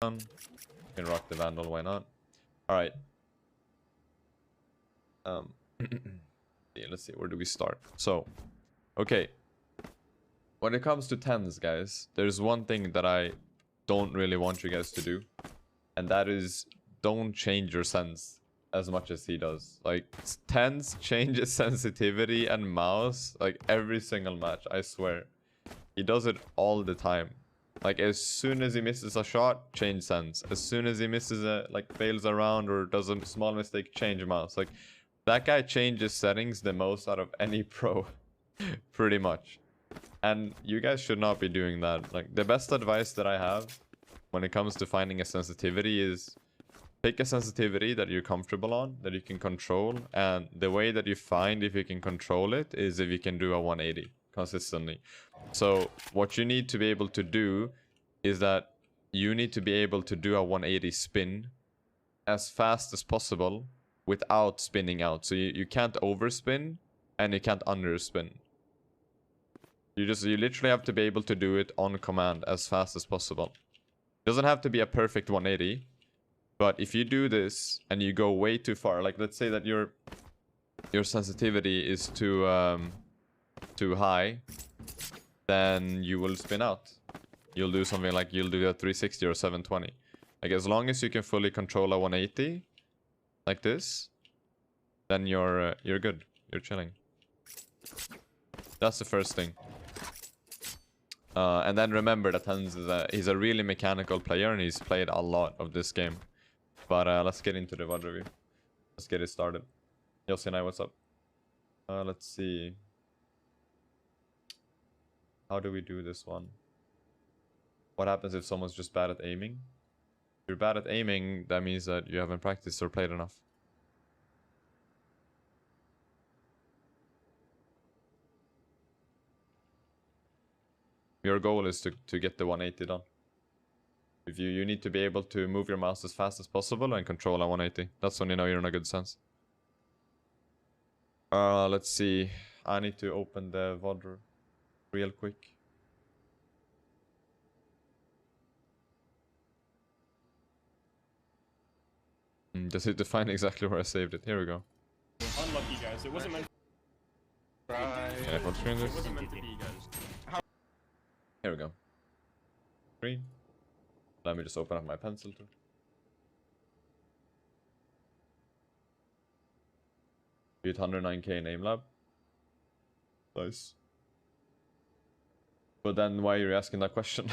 You can rock the Vandal, why not? Alright. Yeah, let's see, where do we start? So, okay. When it comes to TenZ, guys, there's one thing that I don't really want you guys to do. And that is, don't change your sense as much as he does. Like, TenZ changes sensitivity and mouse, like, every single match, I swear. He does it all the time. Like, as soon as he misses a shot, change sense. As soon as he misses a, like, fails around or does a small mistake, change mouse. Like, that guy changes settings the most out of any pro. Pretty much. And you guys should not be doing that. Like, the best advice that I have when it comes to finding a sensitivity is pick a sensitivity that you're comfortable on, that you can control. And the way that you find if you can control it is if you can do a 180 consistently. So what you need to be able to do is that you need to be able to do a 180 spin as fast as possible without spinning out. So you can't overspin and you can't underspin. You literally have to be able to do it on command as fast as possible. It doesn't have to be a perfect 180, but if you do this and you go way too far, like let's say that your sensitivity is too high, then you will spin out. You'll do something like you'll do a 360 or 720. Like as long as you can fully control a 180 like this, then you're good. You're chilling. That's the first thing. And then remember that TenZ he's a really mechanical player and he's played a lot of this game. But let's get into the VOD review. Let's get it started. Yo, Sinai, what's up? Let's see. How do we do this one? What happens if someone's just bad at aiming? If you're bad at aiming, that means that you haven't practiced or played enough. Your goal is to get the 180 done. If you need to be able to move your mouse as fast as possible and control a 180. That's when you know you're in a good sense. Let's see. I need to open the VOD real quick. Just need to find exactly where I saved it. Here we go. Unlucky, guys. It wasn't meant. Right. Can I full screen this? It wasn't meant to be, guys. Here we go. Screen. Let me just open up my pencil too. Beat 109k name lab. Nice. But then why are you asking that question?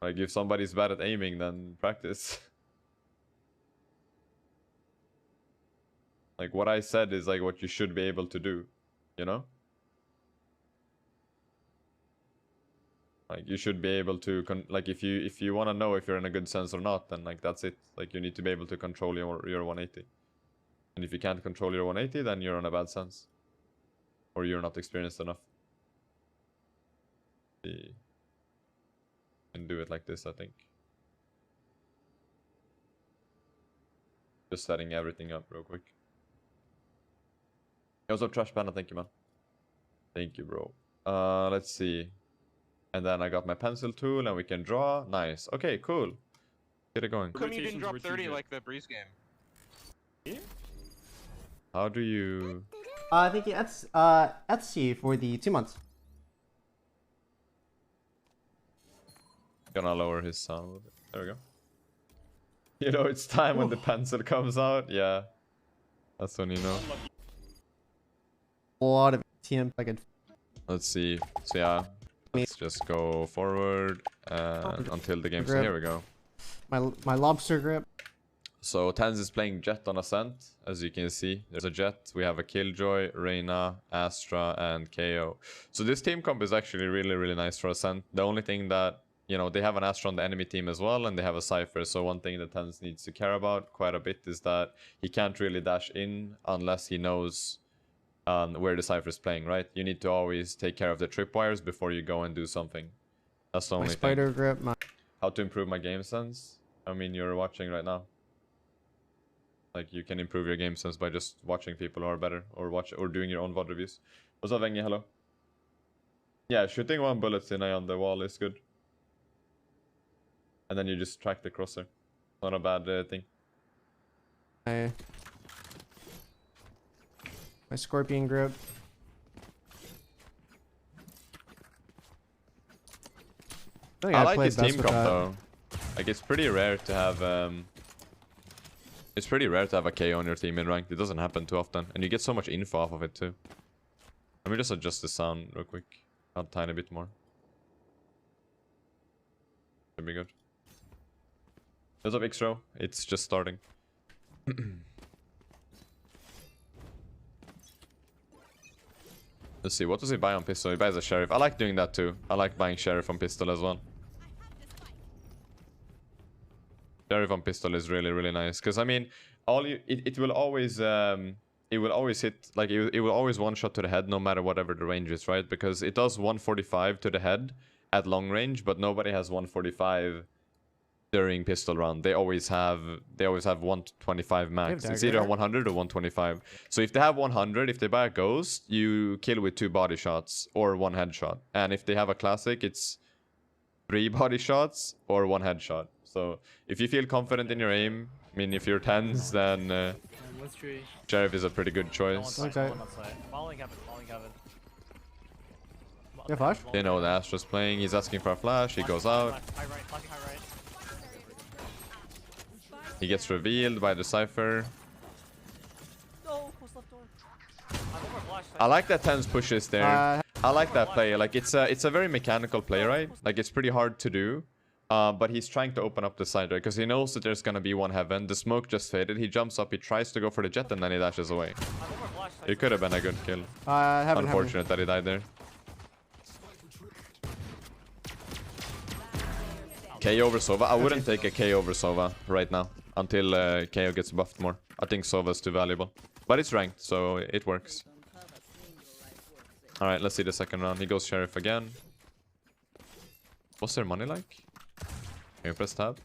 Like if somebody's bad at aiming, then practice. Like what I said is like what you should be able to do, you know? Like you should be able to like if you want to know if you're in a good sense or not, then like that's it. Like you need to be able to control your 180. And if you can't control your 180, then you're in a bad sense. Or you're not experienced enough. You can do it like this, I think. Just setting everything up real quick. Hey, what's up, Trash Panda? Thank you, man. Thank you, bro. Let's see. And then I got my pencil tool and we can draw. Nice. Okay, cool. Get it going. How come you didn't drop 30 like the Breeze game? Yeah? How do you... I think it's Etsy for the 2 months. Gonna lower his sound a little bit. There we go. You know, it's time when the pencil comes out. Yeah. That's when you know. A lot of TM like Let's see. So yeah. Let's just go forward until the game. So here we go. My lobster grip. So TenZ is playing Jet on Ascent. As you can see, there's a Jet. We have a Killjoy, Reyna, Astra, and KO. So this team comp is actually really, really nice for Ascent. The only thing that, you know, they have an Astra on the enemy team as well, and they have a Cypher. So one thing that TenZ needs to care about quite a bit is that he can't really dash in unless he knows where the Cypher is playing, right? You need to always take care of the tripwires before you go and do something. That's the only thing. Spider grip. How to improve my game sense? I mean, you're watching right now. Like, you can improve your game sense by just watching people who are better, or doing your own VOD reviews. What's up, Vengi? Hello. Yeah, shooting one bullet in on the wall is good. and then you just track the crosser. Not a bad thing. My scorpion grip. I like his team comp though. Like it's pretty rare to have it's pretty rare to have a KO on your team in ranked. It doesn't happen too often, and you get so much info off of it too. Let me just adjust the sound real quick, a tiny bit more. Should be good. What's up, X-Row? It's just starting. Let's see, what does he buy on pistol? He buys a sheriff. I like doing that too. I like buying sheriff on pistol as well. Sheriff on pistol is really, really nice. Because, I mean, it will always hit, like, it will always one-shot to the head no matter whatever the range is, right? Because it does 145 to the head at long range, but nobody has 145 during pistol round. They always have 125 max. It's either 100 or 125. So if they have 100, if they buy a ghost, you kill with 2 body shots or 1 headshot. And if they have a classic, it's 3 body shots or 1 headshot. So if you feel confident in your aim, I mean, if you're TenZ, then Sheriff is a pretty good choice. Yeah, flash? They know the Astra's playing. He's asking for a flash. He goes out. He gets revealed by the Cypher. I like that TenZ pushes there. I like that play. Like it's a very mechanical play, right? Like it's pretty hard to do. But he's trying to open up the side, right? Because he knows that there's gonna be one heaven. The smoke just faded. He jumps up, he tries to go for the jet, and then he dashes away. It could have been a good kill. Unfortunate that he died there. KO over Sova. I wouldn't take a KO over Sova right now until KO gets buffed more. I think Sova's too valuable. But it's ranked, so it works. Alright, let's see the second round. He goes Sheriff again. What's their money like? Can you press tab?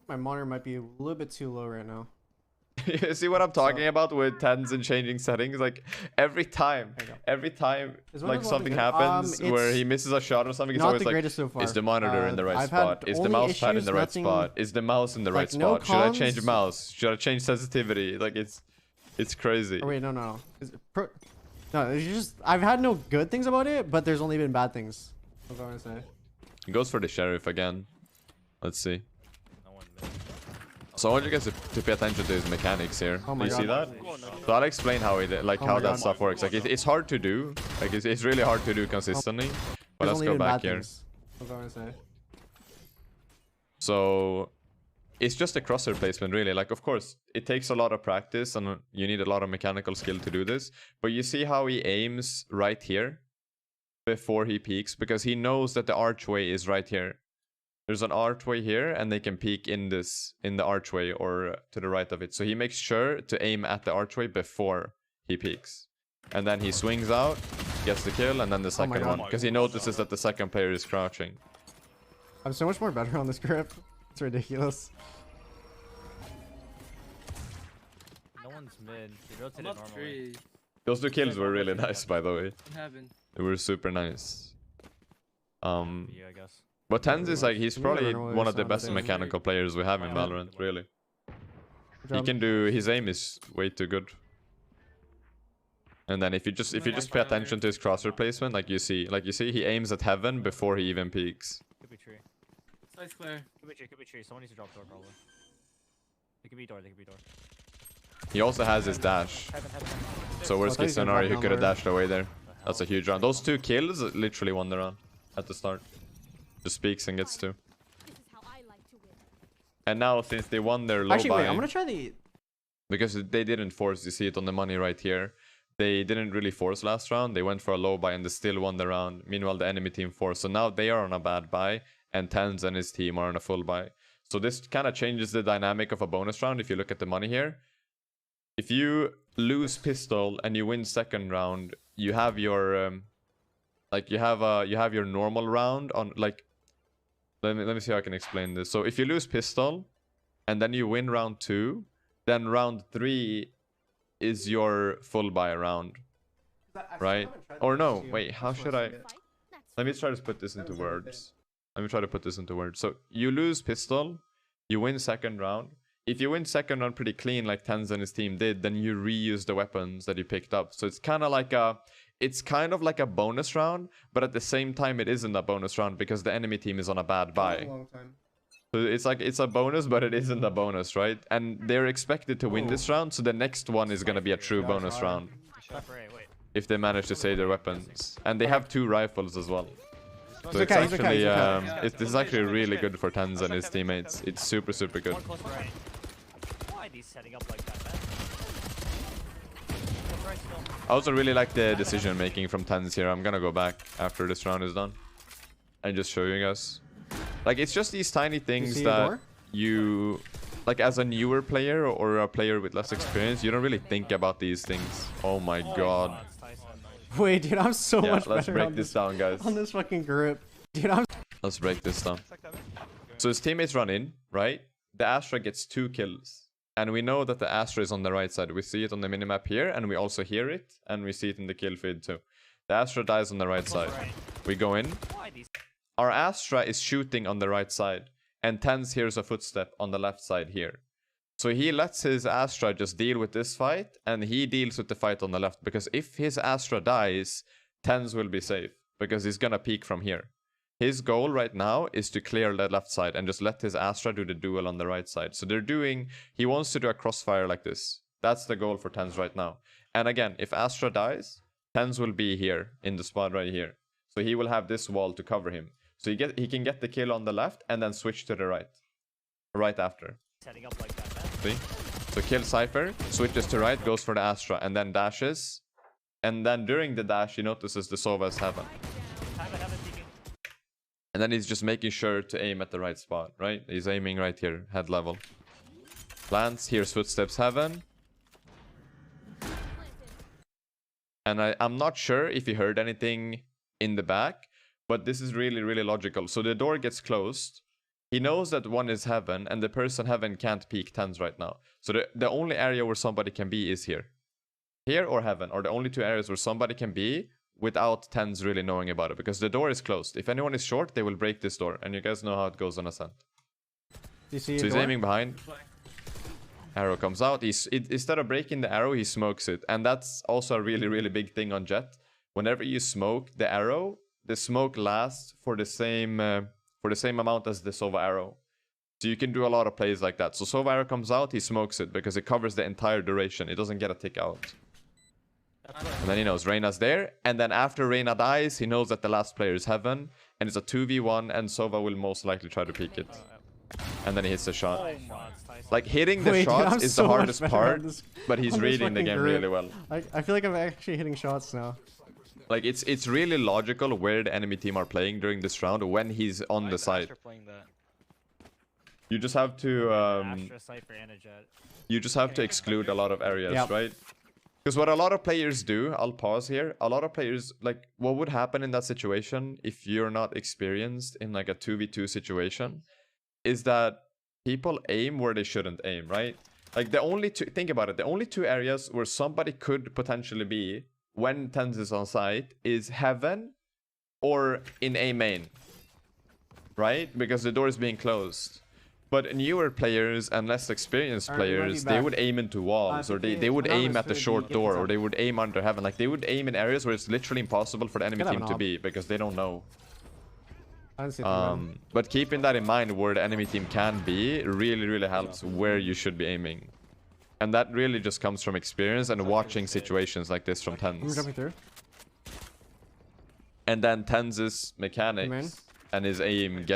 My monitor might be a little bit too low right now. You see what I'm talking about with TenZ and changing settings? Like every time like something happens where he misses a shot or something, it's always like, so is the monitor in the right spot? Is the mouse pad in the right spot? Is the mouse in the right spot? Should I change the mouse? Should I change sensitivity? Like it's crazy. Oh, wait, no. No, it's just I've had no good things about it, but there's only been bad things. That's what I want to say. He goes for the Sheriff again. Let's see. So I want you guys to pay attention to his mechanics here. Oh do my you God. see that? So I'll explain how how that stuff works. Like it's hard to do. Like it's really hard to do consistently. But let's go back here. That's what I want to say. So it's just a crosser placement, really. Like, of course, it takes a lot of practice and you need a lot of mechanical skill to do this. But you see how he aims right here before he peeks, because he knows that the archway is right here. There's an archway here, and they can peek in the archway or to the right of it. So he makes sure to aim at the archway before he peeks. And then he swings out, gets the kill, and then the second one. Because he notices that the second player is crouching. I'm so much more better on this grip. It's ridiculous. No one's mid. They rotated normally. Those 2 kills were really nice, by the way. Heaven. They were super nice. Yeah, I guess. But TenZ is like, he's probably one of the best mechanical players we have in Valorant, really. He can do, his aim is way too good. And then if you just pay attention to his crosshair placement, like you see he aims at heaven before he even peeks. Could be tree. Side's clear. Could be tree. Someone needs to drop door probably. They could be door, He also has his dash. Heaven. So worst case scenario, he could have dashed away there. That's a huge round. Those 2 kills literally won the round at the start. Just peeks and gets 2. And now since they won their low buy, wait, I'm gonna try the... because they didn't force, you see it on the money right here. They didn't really force last round. They went for a low buy and they still won the round. Meanwhile, the enemy team forced. So now they are on a bad buy and TenZ and his team are on a full buy. So this kind of changes the dynamic of a bonus round if you look at the money here. If you lose pistol and you win second round, you have your you have your normal round on like. Let me see how I can explain this. So if you lose pistol and then you win round 2, then round 3 is your full buy round, right? Or no, wait, how should I? Let me try to put this into words. Let me try to put this into words. So you lose pistol, you win second round. If you win second round pretty clean like TenZ and his team did, then you reuse the weapons that you picked up. So it's kind of like a bonus round, but at the same time it isn't a bonus round because the enemy team is on a bad buy. So it's a bonus, but it isn't a bonus, right? And they're expected to win this round, so the next one is gonna be a true bonus round if they manage to save their weapons. And they have 2 rifles as well. So it's actually this is actually really good for TenZ and his teammates. It's super good. Why are these setting up like that, man? I also really like the decision making from TenZ here. I'm gonna go back after this round is done and just show you guys. Like, it's just these tiny things that you, like, as a newer player or a player with less experience, you don't really think about these things. Oh my god. Wait, dude, I'm so much better. Let's break this down, guys. On this fucking grip. Dude, Let's break this down. So his teammates run in, right? The Astra gets 2 kills. And we know that the Astra is on the right side. We see it on the minimap here, and we also hear it, and we see it in the kill feed too. The Astra dies on the right side. We go in. Our Astra is shooting on the right side, and TenZ hears a footstep on the left side here. So he lets his Astra just deal with this fight, and he deals with the fight on the left, because if his Astra dies, TenZ will be safe, because he's gonna peek from here. His goal right now is to clear the left side and just let his Astra do the duel on the right side. So he wants to do a crossfire like this. That's the goal for TenZ right now. And again, if Astra dies, TenZ will be here in the spot right here. So he will have this wall to cover him. So he can get the kill on the left and then switch to the right. Right after. Setting up like that, man. See? So kill Cypher, switches to right, goes for the Astra, and then dashes. And then during the dash, he notices the Sova is heaven. And then he's just making sure to aim at the right spot, right? He's aiming right here, head level. Lands, hears footsteps heaven. And I'm not sure if he heard anything in the back, but this is really logical. So the door gets closed. He knows that one is heaven, and the person heaven can't peek TenZ right now. So the only area where somebody can be is here. Here or heaven are the only 2 areas where somebody can be without TenZ really knowing about it, because the door is closed. If anyone is short, they will break this door, and you guys know how it goes on Ascent. So he's aiming behind. Arrow comes out. Instead of breaking the arrow, he smokes it, and that's also a really big thing on Jet. Whenever you smoke the arrow, the smoke lasts for the same amount as the Sova arrow. So you can do a lot of plays like that. So Sova arrow comes out, he smokes it because it covers the entire duration. It doesn't get a tick out. And then he knows Reyna's there. And then after Reyna dies, he knows that the last player is heaven. And it's a 2v1, and Sova will most likely try to peek it. And then he hits the shot. Like, hitting the shots is the hardest part, but he's reading the game really well. I feel like I'm actually hitting shots now. Like, it's really logical where the enemy team are playing during this round when he's on the side. You just have to you just have to exclude a lot of areas, right? Because what a lot of players do, I'll pause here. A lot of players, like, what would happen in that situation if you're not experienced in like a 2v2 situation is that people aim where they shouldn't aim, right? Like, think about it, the only 2 areas where somebody could potentially be when TenZ is on site is heaven or in A main, right? Because the door is being closed. But newer players and less experienced players, they would aim into walls, or they would aim at the short door, or they would aim under heaven. Like, they would aim in areas where it's literally impossible for the enemy team to be, because they don't know. But keeping that in mind, where the enemy team can be, really helps where you should be aiming. And that really just comes from experience and watching situations like this from TenZ. And then TenZ's mechanics and his aim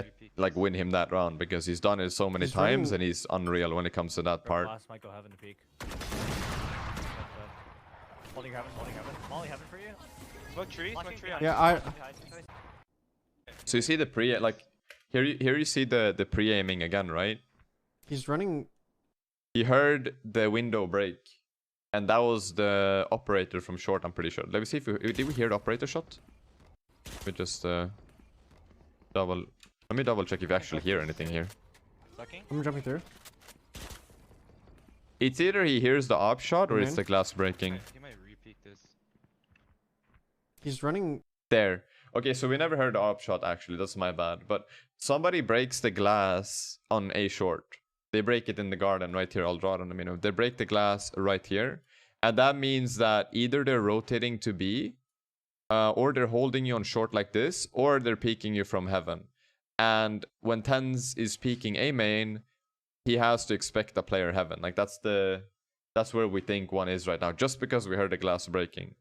win him that round, because he's done it so many times and he's unreal when it comes to that part. Holding heaven for you. Smoke tree. Yeah, So you see the pre, like, here you see the pre-aiming again, right? He's running. He heard the window break, and that was the operator from short, I'm pretty sure. Let me see if did we hear the operator shot? We just let me double check if you actually hear anything here. I'm jumping through. It's either he hears the op shot or it's the glass breaking. He might repeat this. He's running there. Okay, so we never heard the op shot actually. That's my bad. But somebody breaks the glass on A short. They break it in the garden right here. I'll draw it on the minute. They break the glass right here. And that means that either they're rotating to B, or they're holding you on short like this, or they're peeking you from heaven. And when TenZ is peeking A main, he has to expect a player heaven. Like that's where we think one is right now, just because we heard the glass breaking.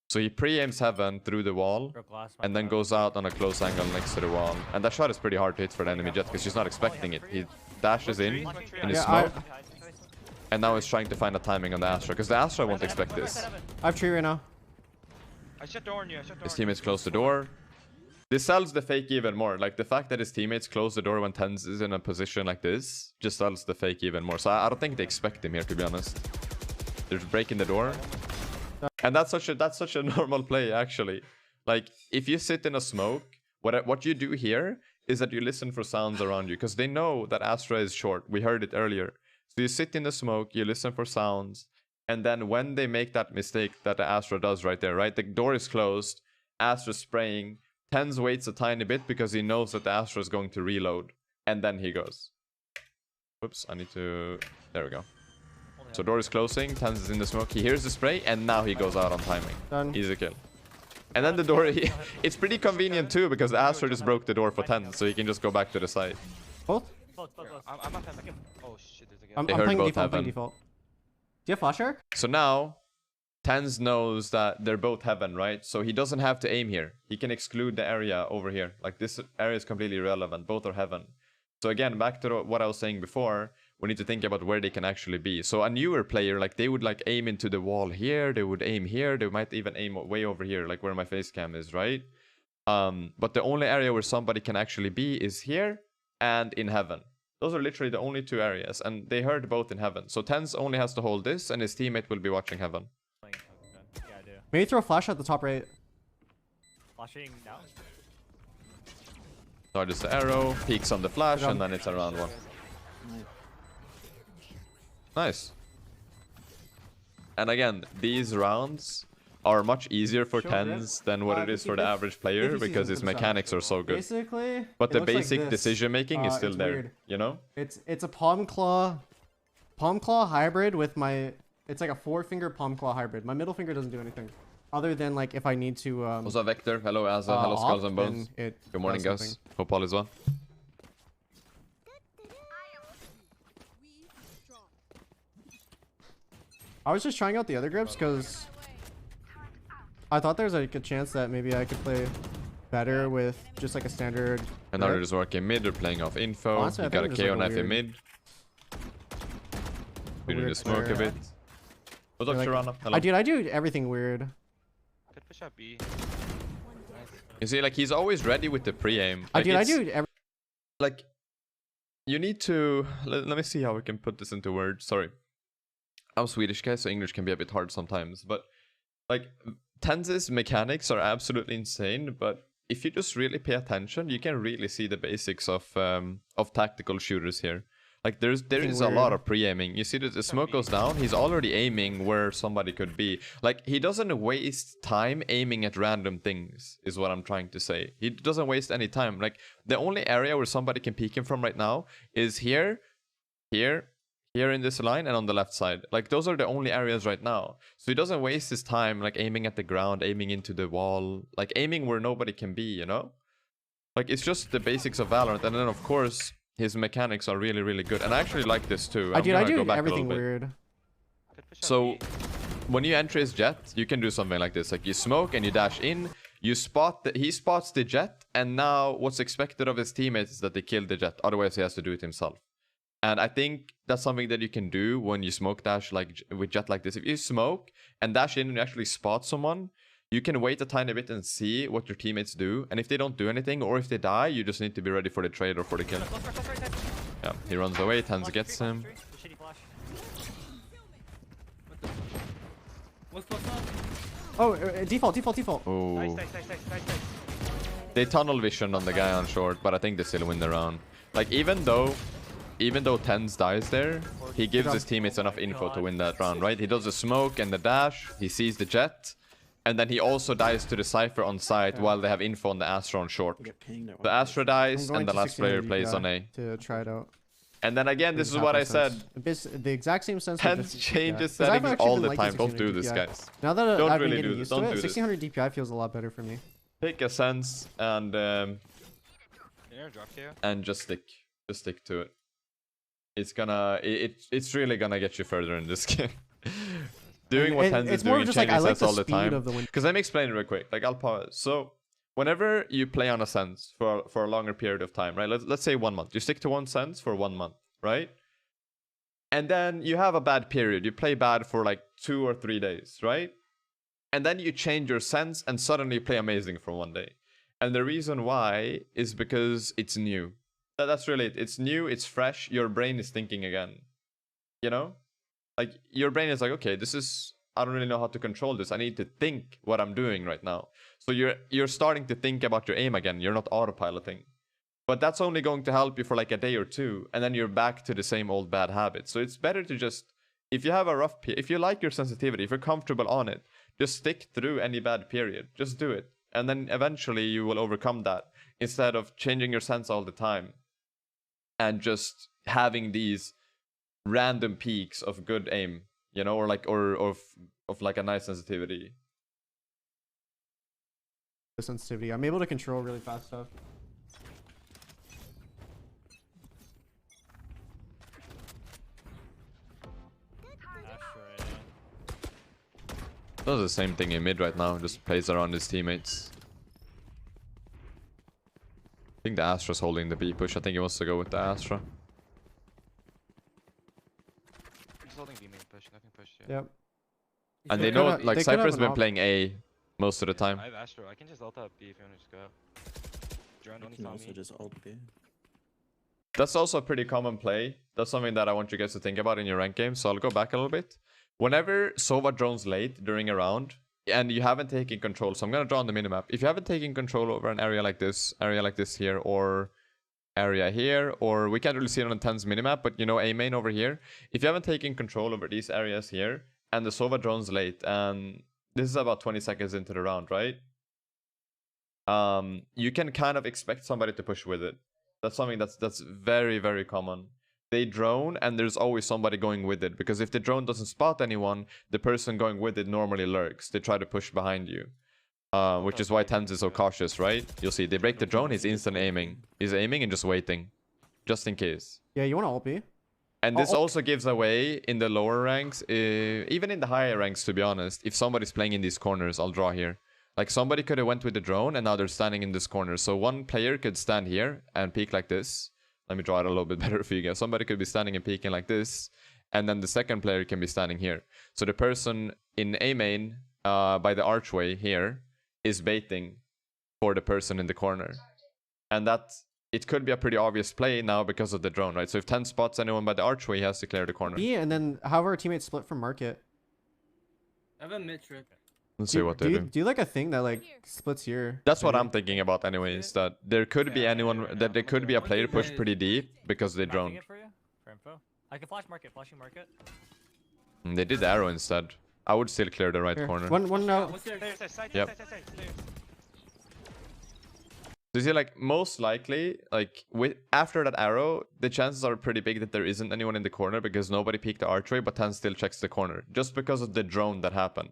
So he pre-aims heaven through the wall, and then goes out on a close angle next to the wall. And that shot is pretty hard to hit for the enemy jet, because she's not expecting it. He dashes in his smoke, and now he's trying to find a timing on the Astra, because the Astra won't expect this. I have tree right now. His teammates close the door. This sells the fake even more. Like, the fact that his teammates close the door when TenZ is in a position like this just sells the fake even more. So I don't think they expect him here, to be honest. They're breaking the door. And that's such a normal play, actually. Like, if you sit in a smoke, what you do here is that you listen for sounds around you, because they know that Astra is short. We heard it earlier. So you sit in the smoke, you listen for sounds, and then when they make that mistake that the Astra does right there, right? The door is closed, Astra's spraying, TenZ waits a tiny bit because he knows that the Astra is going to reload, and then he goes. Whoops, I need to... There we go. So door is closing, TenZ is in the smoke, he hears the spray, and now he goes out on timing. Done. Easy kill. And then the door, it's pretty convenient too, because the Astra just broke the door for TenZ, so he can just go back to the side. Both? I'm not like, oh shit, there's a guy. I'm They heard playing both default, I'm playing heaven. default. Do you have flash arc? So now, TenZ knows that they're both heaven, right? So he doesn't have to aim here. He can exclude the area over here. Like, this area is completely irrelevant. Both are heaven. So again, back to what I was saying before, we need to think about where they can actually be. So a newer player, like, they would like aim into the wall here, they would aim here, they might even aim way over here, like where my face cam is, right? But the only area where somebody can actually be is here and in heaven. Those are literally the only two areas, and they heard both in heaven. So TenZ only has to hold this, and his teammate will be watching heaven. Yeah, I do. Maybe throw a flash at the top right. Flashing now. Charges the arrow, peeks on the flash, and then it's around one. Nice. And again, these rounds are much easier for TenZ than what it is for the average player, because his mechanics are so good. Basically, But the it looks like basic this. decision making is still It's there, weird. you know? It's a palm claw hybrid with my... It's like a 4-finger palm claw hybrid. My middle finger doesn't do anything. Other than like if I need to... What's up, Vector? Hello, Azza. Hello, Skulls and Bones. Good morning, does guys. something. Hope all is well. I was just trying out the other grips because I thought there was like a chance that maybe I could play better with just like a standard. And now they're grip. just working mid, they're playing off info. Honestly, You I got a think it's KO like a knife in weird- mid. Shooting the weird smoke a player. bit. What's up, Like, Sharana? Hello. I do everything weird. Could push up B. You see, like, he's always ready with the pre-aim. I Like, do it's- every. Like, you need to... Let me see how we can put this into words. Sorry. I'm Swedish, guys, so English can be a bit hard sometimes. But, like, TenZ's mechanics are absolutely insane, but if you just really pay attention, you can really see the basics of tactical shooters here. Like, there is a lot of pre-aiming. You see that the smoke goes down, he's already aiming where somebody could be. Like, he doesn't waste time aiming at random things, is what I'm trying to say. He doesn't waste any time. Like, the only area where somebody can peek him from right now is here, here, here in this line, and on the left side. Like, those are the only areas right now. So he doesn't waste his time, like, aiming at the ground, aiming into the wall, like, aiming where nobody can be, you know? Like, it's just the basics of Valorant. And then, of course, his mechanics are really, really good. And I actually like this too. I I'm gonna do go back a everything little bit. weird. Could push up So, B. when you enter his jet, you can do something like this. Like, you smoke and you dash in, you spot he spots the jet, and now what's expected of his teammates is that they kill the jet. Otherwise, he has to do it himself. And I think that's something that you can do when you smoke dash like with jet like this. If you smoke and dash in and you actually spot someone, you can wait a tiny bit and see what your teammates do. And if they don't do anything, or if they die, you just need to be ready for the trade or for the kill. Yeah, he runs away, TenZ gets him. Shitty flash. Oh, default. Oh. Nice. They tunnel vision on the guy on short, but I think they still win the round. Like, even though TenZ dies there, he gives his teammates enough info to win that round, right? He does the smoke and the dash, he sees the jet, And then he also dies to the Cypher on site while they have info on the Astra on short. The Astra dies and the last player plays on A. To try it out. And then again, this is what I said. The exact same sense. TenZ changes settings all the time. Don't do this, guys. Now that Don't I've really been do getting this. used to Don't it, do this. 1600 DPI feels a lot better for me. Pick a sense and Drop here. and just stick to it. It's gonna it's really gonna get you further in this game. Doing what TenZ is doing, changing sense all the time. Because let me explain it real quick. Like I'll pause. So whenever you play on a sense for a longer period of time, right? Let's say 1 month. You stick to one sense for 1 month, right? And then you have a bad period. You play bad for like 2 or 3 days, right? And then you change your sense and suddenly you play amazing for 1 day. And the reason why is because it's new. That's really it. It's new, it's fresh, your brain is thinking again. You know? Like, your brain is like, okay, I don't really know how to control this. I need to think what I'm doing right now. So you're starting to think about your aim again. You're not autopiloting. But that's only going to help you for like a day or two, and then you're back to the same old bad habits. So it's better to just, if you have a rough period, if you like your sensitivity, if you're comfortable on it, just stick through any bad period. Just do it. And then eventually you will overcome that, instead of changing your sense all the time and just having these random peaks of good aim, you know, or like of like a nice sensitivity. The sensitivity. I'm able to control really fast stuff. Does the same thing in mid right now, just plays around his teammates. I think the Astra's holding the B push. I think he wants to go with the Astra. He's holding B main push, nothing push yet. Yep. And they know, like, Cypher's been playing A most of the time. I have Astro. I can just ult up B if you want to just go out. Drone only saw me. Just ult B. That's also a pretty common play. That's something that I want you guys to think about in your rank game. So I'll go back a little bit. Whenever Sova drones late during a round and you haven't taken control, so I'm going to draw on the minimap. If you haven't taken control over an area like this here, or area here, or we can't really see it on the TenZ minimap, but you know, A main over here. If you haven't taken control over these areas here and the Sova drone's late, and this is about 20 seconds into the round, right? You can kind of expect somebody to push with it. That's something that's very, very common. They drone and there's always somebody going with it, because if the drone doesn't spot anyone, the person going with it normally lurks. They try to push behind you, which is why TenZ is so cautious, right? You'll see they break the drone, he's instant aiming. He's aiming and just waiting, just in case. Yeah, you want to ult B? And this also gives away in the lower ranks, even in the higher ranks, to be honest. If somebody's playing in these corners, I'll draw here. Like, somebody could have went with the drone and now they're standing in this corner. So one player could stand here and peek like this. Let me draw it a little bit better for you guys. Somebody could be standing and peeking like this, and then the second player can be standing here. So the person in A main by the archway here is baiting for the person in the corner. And that, it could be a pretty obvious play now because of the drone, right? So if TenZ spots anyone by the archway, he has to clear the corner. B, and then however our teammates split from market. I have a mid trick. Let's see what they do. Do like a thing that like splits here. That's what I'm thinking about anyways, that there could be anyone, that there could be a player pushed pretty deep because they droned. For info. I can flash market, flashing market. They did arrow instead. I would still clear the right Here. corner. One no. Yep. So you see, like, most likely, like, after that arrow, the chances are pretty big that there isn't anyone in the corner because nobody peeked the archway, but TenZ still checks the corner. Just because of the drone that happened.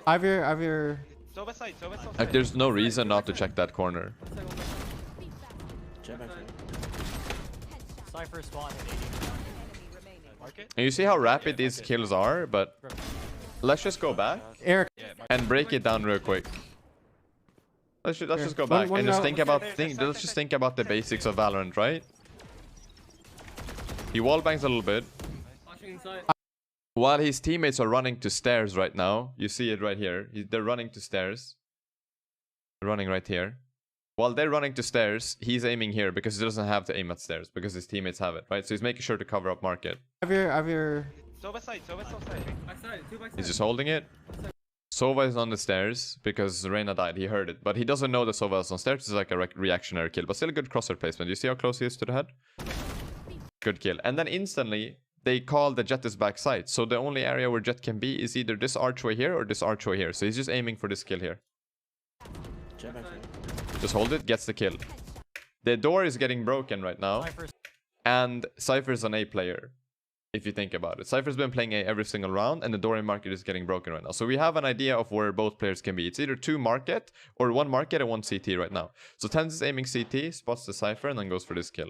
I have your... Like, there's no reason not to check that corner. Cypher spawn at 80. And you see how rapid these kills are, but let's just go back Eric. and break it down real quick. Let's just go back and just think about let's just think about the basics of Valorant, right? He wallbangs a little bit. While his teammates are running to stairs right now, you see it right here. They're running to stairs. They're running right here. While they're running to stairs, he's aiming here because he doesn't have to aim at stairs because his teammates have it, right? So he's making sure to cover up market. I have your... He's just holding it. Sova is on the stairs because Reyna died. He heard it, but he doesn't know that Sova is on stairs. It's like a reactionary kill, but still a good crosshair placement. You see how close he is to the head? Good kill. And then instantly, they call the Jet is backside. So the only area where Jet can be is either this archway here or this archway here. So he's just aiming for this kill here. Just hold it, gets the kill. The door is getting broken right now. And Cypher's an A player, if you think about it. Cypher's been playing A every single round, and the door in market is getting broken right now. So we have an idea of where both players can be. It's either 2 market, or 1 market and 1 CT right now. So TenZ is aiming CT, spots the Cypher, and then goes for this kill.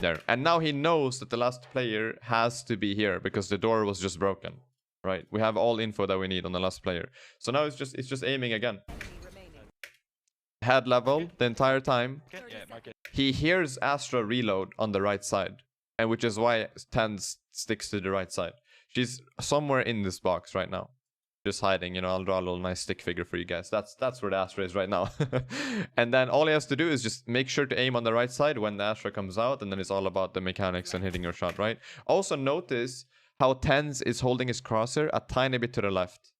There. And now he knows that the last player has to be here, because the door was just broken. Right? We have all info that we need on the last player. So now it's just aiming again. Head level the entire time. He hears Astra reload on the right side, and which is why TenZ sticks to the right side. She's somewhere in this box right now, just hiding. You know, I'll draw a little nice stick figure for you guys. That's where the Astra is right now. And then all he has to do is just make sure to aim on the right side when the Astra comes out, and then it's all about the mechanics and hitting your shot, right? Also notice how TenZ is holding his crosshair a tiny bit to the left,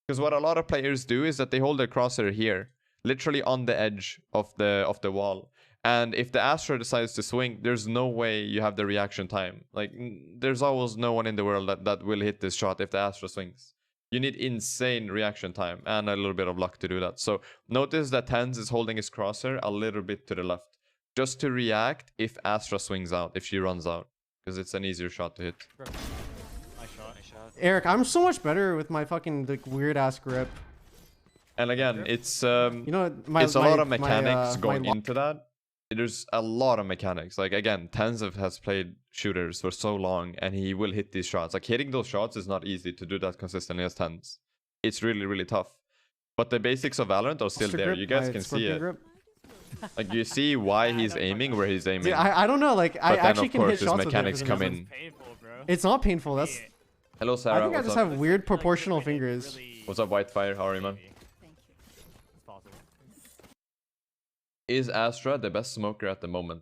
because what a lot of players do is that they hold their crosshair here, literally on the edge of the wall. And if the Astra decides to swing, there's no way you have the reaction time. Like, there's always no one in the world that will hit this shot if the Astra swings. You need insane reaction time and a little bit of luck to do that. So notice that TenZ is holding his crosshair a little bit to the left, just to react if Astra swings out, if she runs out, because it's an easier shot to hit. Nice shot. Eric, I'm so much better with my fucking like, weird ass grip. And again, it's You know, it's a lot of mechanics going into that. There's a lot of mechanics. Like, again, TenZ has played shooters for so long, and he will hit these shots. Like, hitting those shots is not easy to do that consistently as TenZ. It's really, really tough. But the basics of Valorant are still there. You guys can see it. Like, you see why he's aiming where he's aiming. Dude, I don't know. Like, I actually can hit shots with it. But then, of course, his mechanics come in. It's not painful. That's. Hello, Sarah. I think I just have weird proportional fingers. What's up, Whitefire? How are you, man? Is Astra the best smoker at the moment?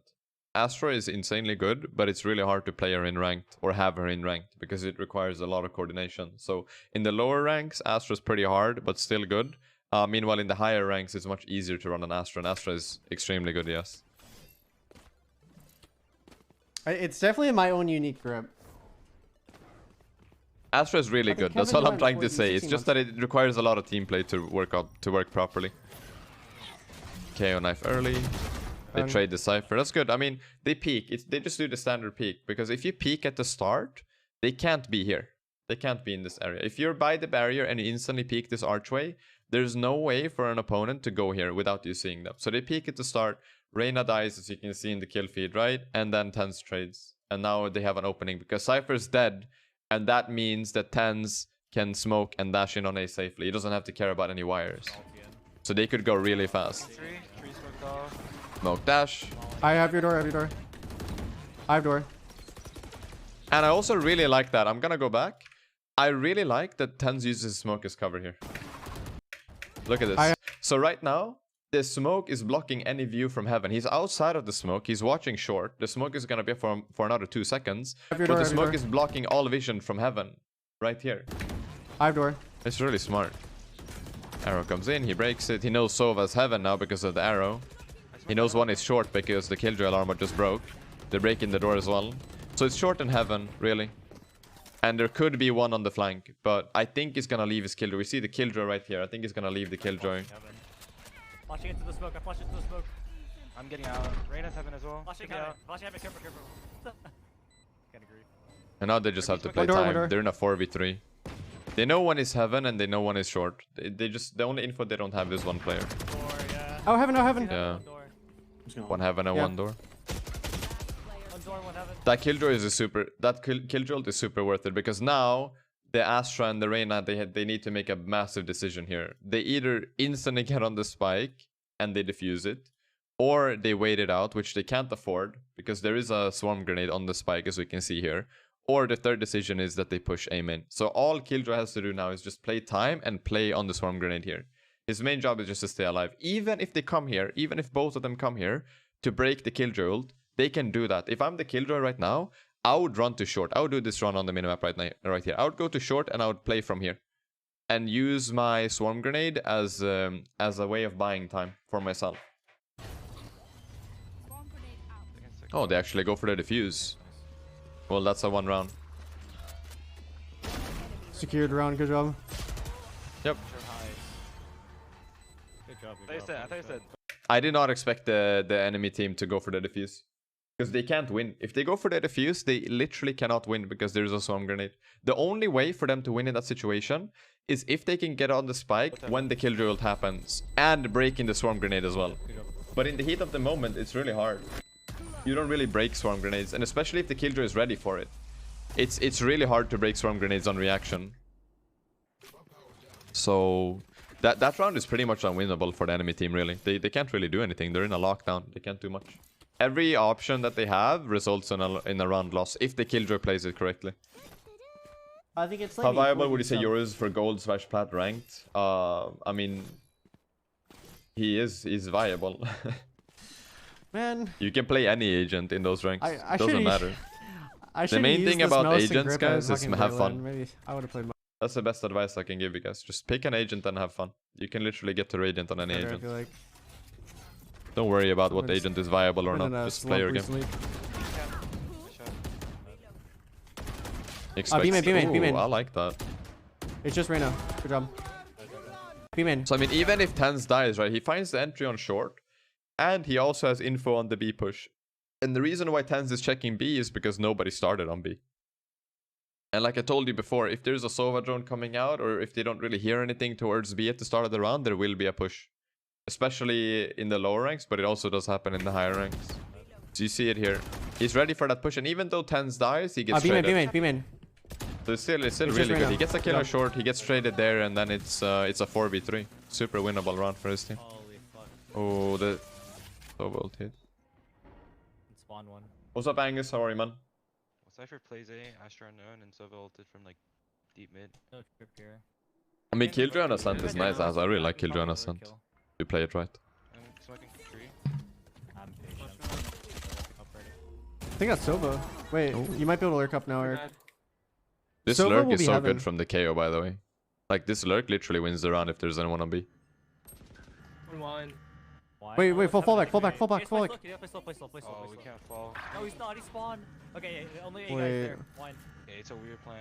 Astra is insanely good, but it's really hard to play her in ranked or have her in ranked because it requires a lot of coordination. So in the lower ranks, Astra's pretty hard, but still good. Meanwhile, in the higher ranks, it's much easier to run an Astra, and Astra is extremely good, yes. It's definitely my own unique grip. Astra is really good. That's all I'm trying to say. It's just that it requires a lot of team play to work properly. KO knife early. They trade the Cypher. That's good. I mean, they peek. They just do the standard peek. Because if you peek at the start, they can't be here. They can't be in this area. If you're by the barrier and you instantly peek this archway, there's no way for an opponent to go here without you seeing them. So they peek at the start. Reyna dies, as you can see in the kill feed, right? And then TenZ trades. And now they have an opening because Cypher's dead. And that means that TenZ can smoke and dash in on A safely. He doesn't have to care about any wires. So they could go really fast. Smoke dash. I have your door, I have door. And I also really like that. I'm gonna go back. I really like that TenZ uses smoke as cover here. Look at this. So right now, the smoke is blocking any view from heaven. He's outside of the smoke. He's watching short. The smoke is gonna be for another 2 seconds. But the smoke is blocking all vision from heaven. Right here. I have door. It's really smart. Arrow comes in, he breaks it. He knows Sova's heaven now because of the arrow. He knows one is short because the killjoy alarm just broke. They're breaking the door as well. So it's short in heaven, really. And there could be one on the flank, but I think he's gonna leave his killjoy. We see the killjoy right here. I think he's gonna leave the killjoy. Flashing into the smoke, I flashed into the smoke. I'm getting out. Reyna's heaven as well. Flashing out. Flashing heaven, careful. Can't agree. And now they just have to play time. They're in a 4v3. They know one is heaven and they know one is short. They just, the only info they don't have is one player. Oh, heaven, oh, heaven. Yeah. One heaven and one door. One door, one heaven. That killjoy is killjoy is super worth it because now the Astra and the Reyna, they need to make a massive decision here. They either instantly get on the spike and they defuse it, or they wait it out, which they can't afford because there is a swarm grenade on the spike, as we can see here. Or the third decision is that they push A main. So all Killjoy has to do now is just play time and play on the swarm grenade here. His main job is just to stay alive. Even if they come here, even if both of them come here to break the Killjoy ult, they can do that. If I'm the Killjoy right now, I would run to short. I would do this run on the minimap right here. I would go to short and I would play from here. And use my swarm grenade as a way of buying time for myself. Oh, they actually go for the defuse. Well, that's a 1 round. Secured round. Good job. Yep. Good job. I thought you said. I did not expect the enemy team to go for the defuse. Because they can't win. If they go for the defuse, they literally cannot win because there's a swarm grenade. The only way for them to win in that situation is if they can get on the spike when the killjoy ult happens and breaking the swarm grenade as well. But in the heat of the moment, it's really hard. You don't really break swarm grenades, and especially if the killjoy is ready for it. It's really hard to break swarm grenades on reaction. So that round is pretty much unwinnable for the enemy team, really. They can't really do anything. They're in a lockdown. They can't do much. Every option that they have results in a round loss if the killjoy plays it correctly. I think it's like How viable would you say yours for gold/plat ranked? I mean, he's viable. Man, You can play any agent in those ranks. I Doesn't should've- matter. I The main should've thing used this about mouse and agents, grip at guys, is fucking have VALORANT. fun. Maybe I would have played That's the best advice I can give you guys. Just pick an agent and have fun. You can literally get to Radiant on any better, I agent. feel like. Don't worry about what Went s- agent is viable or Went in not. a Just play your slump game. recently. Expect. B main. Ooh, I like that. It's just Reyna. Good job. B main. So I mean, even if TenZ dies, right, he finds the entry on short, and he also has info on the B push. And the reason why TenZ is checking B is because nobody started on B. And like I told you before, if there's a Sova drone coming out, or if they don't really hear anything towards B at the start of the round, there will be a push. Especially in the lower ranks, but it also does happen in the higher ranks. So you see it here. He's ready for that push, and even though TenZ dies, he gets B main. traded. B main. So it's still just really good. Reyna. He gets a kill Yeah. on short, he gets traded there, and then it's a 4v3. Super winnable round for his team. Holy fuck. Oh, the Sova ult hit. Spawn one. What's up, Angus? How are you, man? Cypher plays A, Astra unknown, and Sova ulted from like deep mid. No trip here. I mean, Killjoy on Ascent is nice as I really like Killjoy on Probably Ascent. kill. You play it right. I'm smoking tree. I'm patient. Up ready. I think that's Sova. Wait, you might be able to lurk up now, Eric. This Sova lurk will is be so heaven. good from the KO, by the way. Like, this lurk literally wins the round if there's anyone on B. Why? Wait, fall back. Play slow, play slow. Oh, we can't fall. No, he's not. He spawned. Okay, only A guys Wait. there. One. Okay, it's a weird plan.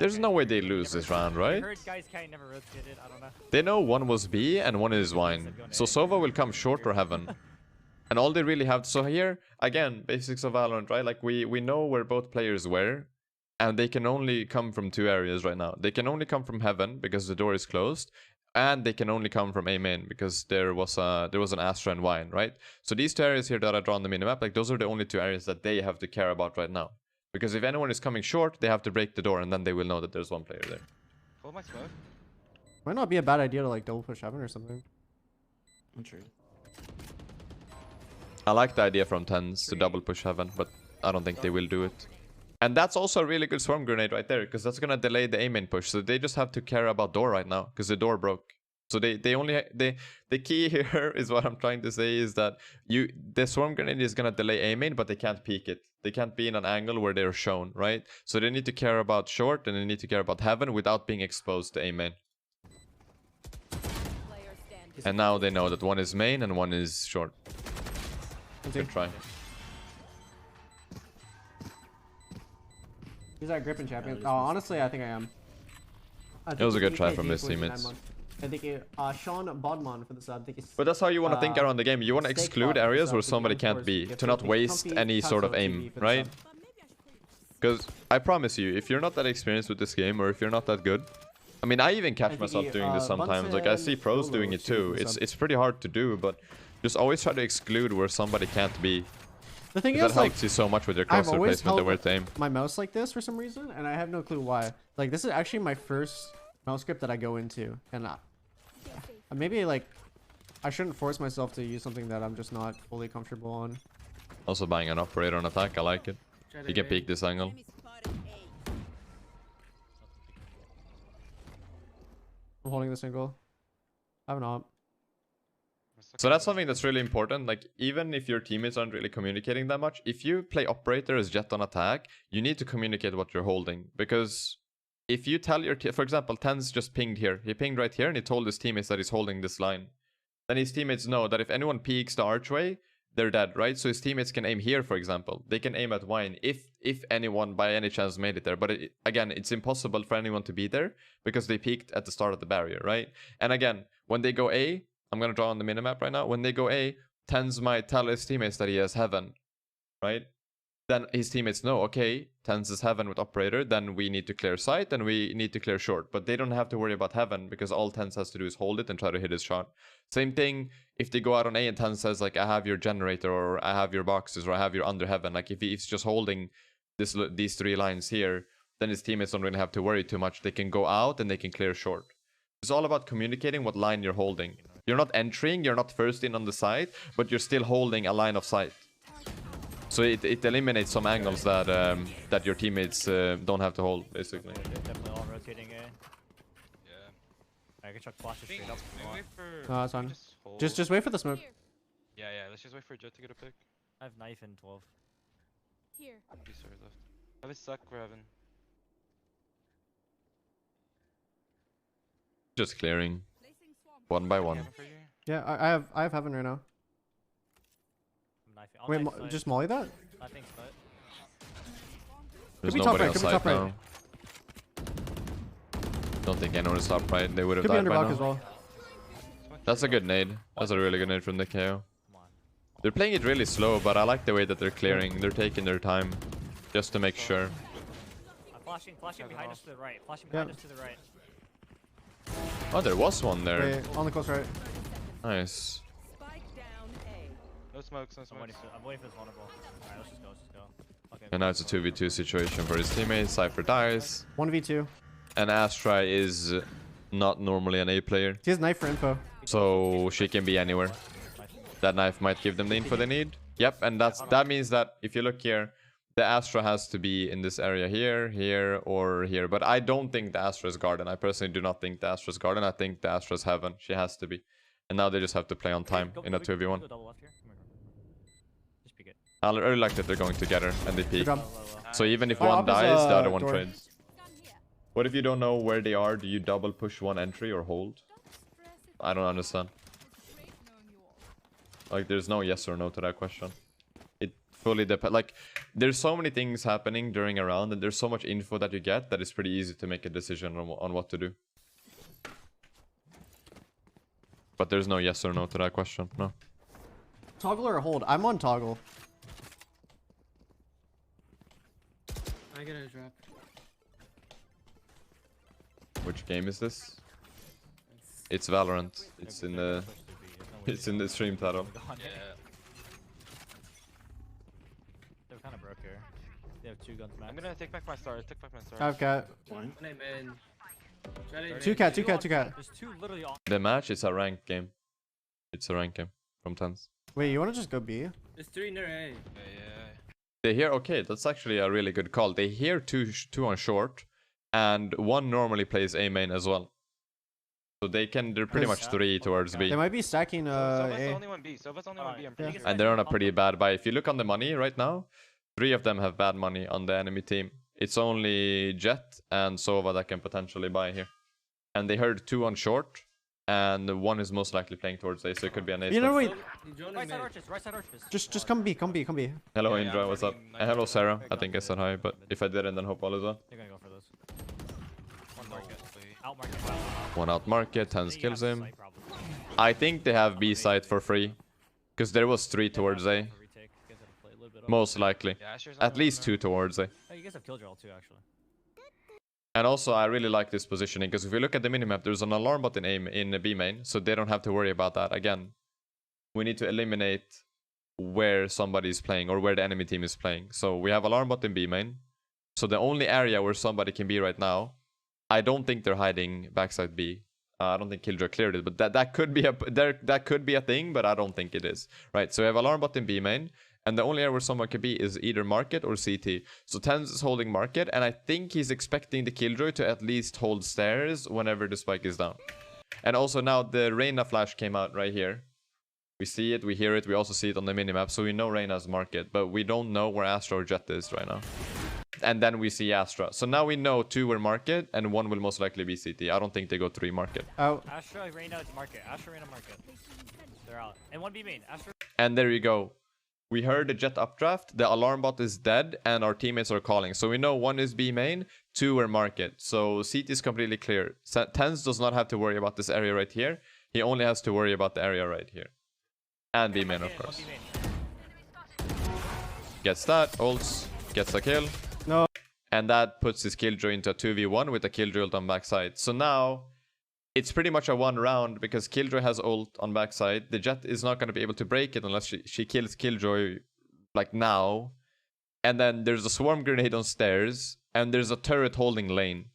There's Okay. no way they Never- lose this never- round, I right? heard guys can't never rotate it. I don't know. They know one was B and one is wine. So Sova will come short or heaven. And all they really have... So here, again, basics of Valorant, right? Like, we know where both players were. And they can only come from two areas right now. They can only come from heaven because the door is closed. And they can only come from A main because there was an Astra and wine, right? So these two areas here that I draw on the minimap, like, those are the only two areas that they have to care about right now. Because if anyone is coming short, they have to break the door, and then they will know that there's one player there. Pull my smoke. Might not be a bad idea to like double push heaven or something. True. I like the idea from TenZ to double push heaven, but I don't think they will do it. And that's also a really good swarm grenade right there, because that's gonna delay the A main push. So they just have to care about door right now, because the door broke. So the key here is what I'm trying to say is that the swarm grenade is gonna delay A main, but they can't peek it. They can't be in an angle where they're shown, right? So they need to care about short and they need to care about heaven without being exposed to A main. And now they know that one is main and one is short. Good try. He's our gripping champion. Oh, honestly, I think I am. It was a good try from his teammates. I think Sean Bodman for the sub. I think But that's how you want to think around the game. You want to Steak exclude Bot for the areas sub. where Thank you, somebody of can't course. be, You have to to not be waste comfy, any sort of Tatsu aim, TV for the right? sub. Because I promise you, if you're not that experienced with this game, or if you're not that good, I mean, I even catch think myself he, doing this sometimes. Like, I see pros doing it too. It's pretty hard to do, but just always try to exclude where somebody can't be. The thing That is, like, helps you so much with your I've crosshair always placement and held where to aim. my mouse like this for some reason, and I have no clue why. Like, this is actually my first mouse grip that I go into, and maybe like I shouldn't force myself to use something that I'm just not fully comfortable on. Also buying an operator on attack, I like it. You can peek this angle. I'm holding this angle. I have an op. So that's something that's really important. Like, even if your teammates aren't really communicating that much, if you play operator as jet on attack, you need to communicate what you're holding. Because if you tell your for example, TenZ just pinged here. He pinged right here and he told his teammates that he's holding this line. Then his teammates know that if anyone peeks the archway, they're dead, right? So his teammates can aim here, for example. They can aim at wine if anyone by any chance made it there. But again, it's impossible for anyone to be there because they peaked at the start of the barrier, right? And again, when they go A, I'm gonna draw on the minimap right now. When they go A, TenZ might tell his teammates that he has heaven, right? Then his teammates know, okay, TenZ is heaven with operator, then we need to clear sight and we need to clear short. But they don't have to worry about heaven because all TenZ has to do is hold it and try to hit his shot. Same thing if they go out on A and TenZ says like, I have your generator or I have your boxes or I have your under heaven. Like if he's just holding these 3 lines here, then his teammates don't really have to worry too much. They can go out and they can clear short. It's all about communicating what line you're holding. You're not entering, you're not first in on the side, but you're still holding a line of sight. So it eliminates some angles that that your teammates don't have to hold, basically. Definitely all rotating A. Yeah. I can chuck flashes straight up. Can we wait for... No, that's fine. hold? Just wait for the smoke. Yeah, let's just wait for Jet to get a pick. I have knife in 12. Here. Be sorry left. Have it suck, we're having. Just clearing. One by one. Heaven for you? Yeah, I have heaven right now. I'm knifing. I'll Wait, knife side. just molly that? Knifing side. There's be top nobody right, could be outside top right. now. Don't think anyone is top right. They would have Could be died under by block now. as well. That's a good nade. That's a really good nade from the KO. Come on. They're playing it really slow, but I like the way that they're clearing. They're taking their time just to make sure. I'm flashing behind us to the right. Flashing Yeah. behind us to the right. Oh, there was one there. Wait, on the close right. Nice. Spike down A. No smokes, no I'm smokes. waiting for this vulnerable. Alright, let's just go. Okay. And now it's a 2v2 situation for his teammates. Cypher dies. 1v2. And Astra is not normally an A player. He has knife for info. So she can be anywhere. That knife might give them the info they need. Yep, and that means that if you look here, the Astra has to be in this area here, here, or here. But I don't think the Astra is Garden. I personally do not think the Astra is Garden. I think the Astra is Heaven. She has to be. And now they just have to play on time in a 2v1. Go double left here. Come here. Just peek it. I really like that they're going together and they Good peek. job. Low. So even if Oh, one up is, dies, the other one door. trades. What if you don't know where they are? Do you double push one entry or hold? I don't understand. Like, there's no yes or no to that question. It fully depends. Like, there's so many things happening during a round, and there's so much info that you get that it's pretty easy to make a decision on what to do. But there's no yes or no to that question. No. Toggle or hold? I'm on toggle. I get a drop. Which game is this? It's VALORANT. It's in the stream title. Yeah. They're kind of broke here. They have 2 guns max. I'm gonna take back my star. Take back my star. I've got One name in. 2 cat. There's 2 literally on. The match is a ranked game. It's a ranked game from TenZ. Wait, you want to just go B? There's 3 near A. Yeah. They hear, okay, that's actually a really good call. They hear two on short, and one normally plays A main as well. So they're pretty much 3 towards B. They might be stacking Sova's A. only one B. Sova's only one B. I'm pretty Yeah. sure. And they're on a pretty bad buy. If you look on the money right now, 3 of them have bad money on the enemy team. It's only Jet and Sova that can potentially buy here. And they heard 2 on short, and 1 is most likely playing towards A, so it could be an A. You know, split. wait. He's joining Right side mid. arches. Right side arches. Just come B. Hello, Yeah, Indra, I'm what's up? working And hello, night. Sarah. I think I said hi, but if I didn't, then hope all is well. They're gonna go for this. One market. Wait. Out market. One out market, TenZ They kills have him. sight probably. I think they have B side for free. Because there was 3 towards A. For retake. You guys have to play a little bit of- Most likely. Yeah, Asher's At only least one 2 towards A. Oh, you guys have killjoy too, actually. And also, I really like this positioning, because if you look at the minimap, there's an alarm bot in B main, so they don't have to worry about that. Again, we need to eliminate where somebody is playing, or where the enemy team is playing. So we have alarm bot in B main. So the only area where somebody can be right now, I don't think they're hiding backside B. I don't think Killjoy cleared it, but that could be that could be a thing, but I don't think it is. Right, so we have alarm bot in B main. And the only area where someone can be is either market or CT. So TenZ is holding market, and I think he's expecting the Killjoy to at least hold stairs whenever the spike is down. And also now the Reyna flash came out right here. We see it, we hear it, we also see it on the minimap. So we know Reyna's market, but we don't know where Astra or Jet is right now. And then we see Astra. So now we know 2 were market, and 1 will most likely be CT. I don't think they go 3 market. Out. Astra, Reyna, market. Astra, Reyna, market. They're out. And 1B main. Astra. And there you go. We heard the jet updraft, the alarm bot is dead, and our teammates are calling. So we know 1 is B main, 2 are market. So CT is completely clear. TenZ does not have to worry about this area right here. He only has to worry about the area right here. And B main, of course. Gets that, ults, gets a kill. No. And that puts his killjoy into a 2v1 with a killjoy ult on backside. So now, it's pretty much a 1 round because killjoy has ult on backside. The jet is not going to be able to break it unless she kills killjoy like now. And then there's a swarm grenade on stairs. And there's a turret holding lane.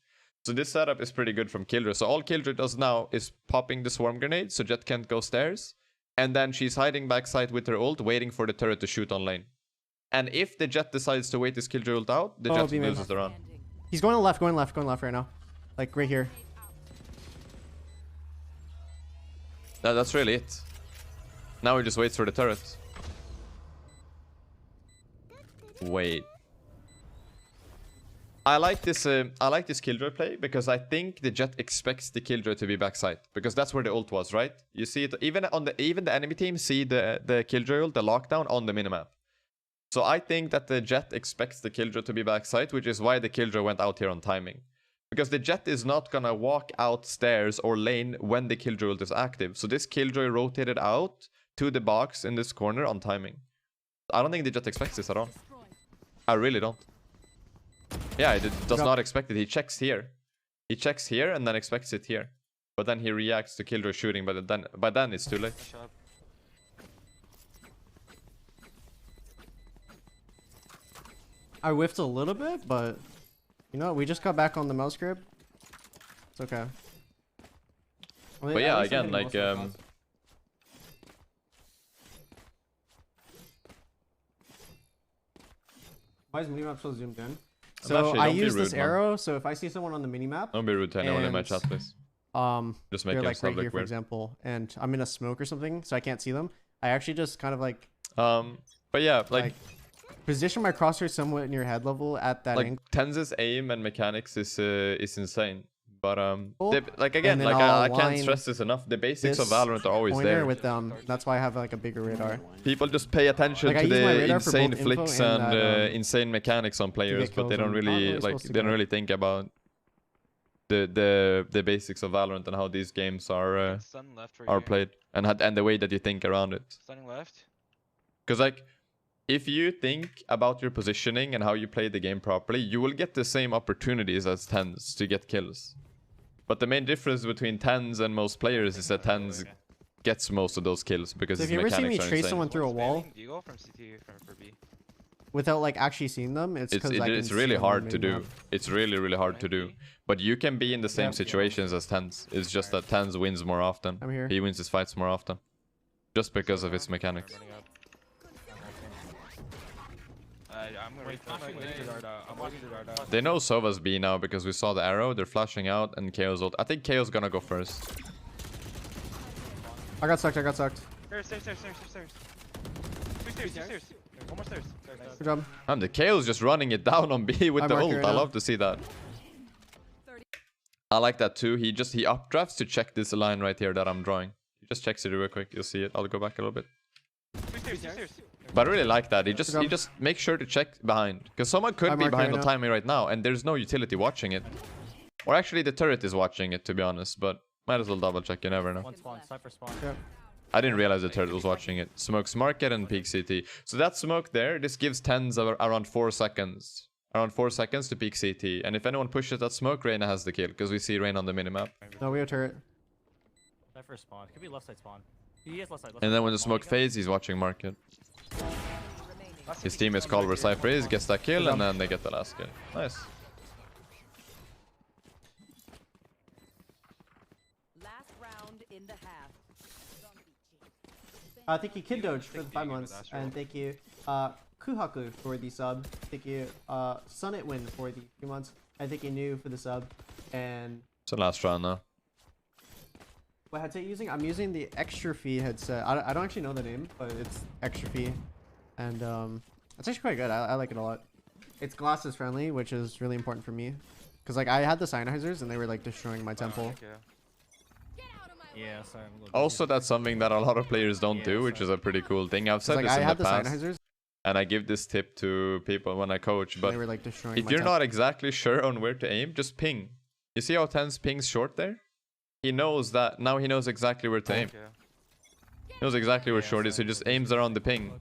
So this setup is pretty good from killjoy. So all killjoy does now is popping the swarm grenade so jet can't go stairs. And then she's hiding backside with her ult, waiting for the turret to shoot on lane. And if the jet decides to wait his killjoy ult out, the jet loses the round. He's going left right now. Like right here. That's really it. Now he just waits for the turret. Wait. I like this killjoy play because I think the jet expects the killjoy to be backside because that's where the ult was, right? You see it even the enemy team see the killjoy ult, the lockdown on the minimap. So I think that the jet expects the killjoy to be backside, which is why the killjoy went out here on timing. Because the jet is not gonna walk out stairs or lane when the killjoy ult is active. So this killjoy rotated out to the box in this corner on timing. I don't think the jet expects this at all. I really don't. Yeah, he does not expect it. He checks here. He checks here and then expects it here. But then he reacts to killjoy shooting, but then it's too late. I whiffed a little bit, but you know, we just got back on the mouse grip. It's okay. Well, but yeah, again, like why is minimap so zoomed in? So I use this arrow, so if I see someone on the minimap, don't be rude to anyone in my chat, please. Just make they're it like right here, weird. for example, and I'm in a smoke or something, so I can't see them. I actually just kind of like but yeah, like position my crosshair somewhat near head level at that angle. TenZ's aim and mechanics is insane. But like And again, then like I'll I can't align stress this enough. The basics of this Valorant are always pointer there. with that's why I have like a bigger radar. People just pay attention Like, I to use my the radar for insane both info flicks and and that, insane mechanics on players, but they don't kills really them. like they don't really think about the basics of Valorant and how these games are played and the way that you think around it. Stunning left. Because like, if you think about your positioning and how you play the game properly, you will get the same opportunities as TenZ to get kills. But the main difference between TenZ and most players is that TenZ gets most of those kills because So his if you ever see mechanics me are trace insane. someone through a wall Deagle from CT for B. without like actually seeing them, it's because It's really hard to do. It's really hard to do. But you can be in the same situations as TenZ. It's just that TenZ wins more often. I'm here. He wins his fights more often. Just because of his mechanics. I'm waiting to dart out. I'm waiting to dart out. They know Sova's B now because we saw the arrow. They're flashing out and KO's ult. I think KO's gonna go first. I got sucked. Stairs. Two stairs. One more stairs. Good job. And the KO's just running it down on B with I'm the marking ult. right I now. love to see that. I like that too. He updrafts to check this line right here that I'm drawing. He just checks it real quick. You'll see it. I'll go back a little bit. Two stairs. But I really like that. He just makes sure to check behind. Because someone could I'm be marking behind right on now. timing right now. And there's no utility watching it. Or actually the turret is watching it, to be honest. But might as well double check. You never know. One spawn, cypher spawn. Yeah. I didn't realize the turret was watching it. Smokes market and peak CT. So that smoke there, this gives TenZ around 4 seconds. Around 4 seconds to peak CT. And if anyone pushes that smoke, Reyna has the kill. Because we see Reyna on the minimap. No, we have turret. Cypher spawn. Could be left side spawn. He is left side. And then when the smoke fades, he's watching market. His teammates call where Cypher is, gets that kill, and then they get the last kill. Nice. Last round in the half. Thank you, Kid Doge, for the 5 months. And thank you, Kuhaku, for the sub. Thank you, Sunitwin, for the 3 months. And thank you, New, for the sub. And It's the last round now. what headset are you using? I'm using the Extra Fee headset. I don't actually know the name, but it's Extra Fee. And it's actually quite good. I like it a lot. It's glasses friendly, which is really important for me. Because like I had the Sennheisers and they were like destroying my temple. Yeah, sorry. Also, that's something that a lot of players don't do, which is a pretty cool thing. I've said Like this I in had the the past. Sennheisers. and I give this tip to people when I coach, but They were like destroying if my you're tent. not exactly sure on where to aim, just ping. You see how TenZ pings short there? He knows that, now he knows exactly where to aim. Okay. He knows exactly where short is, so he just aims around the ping.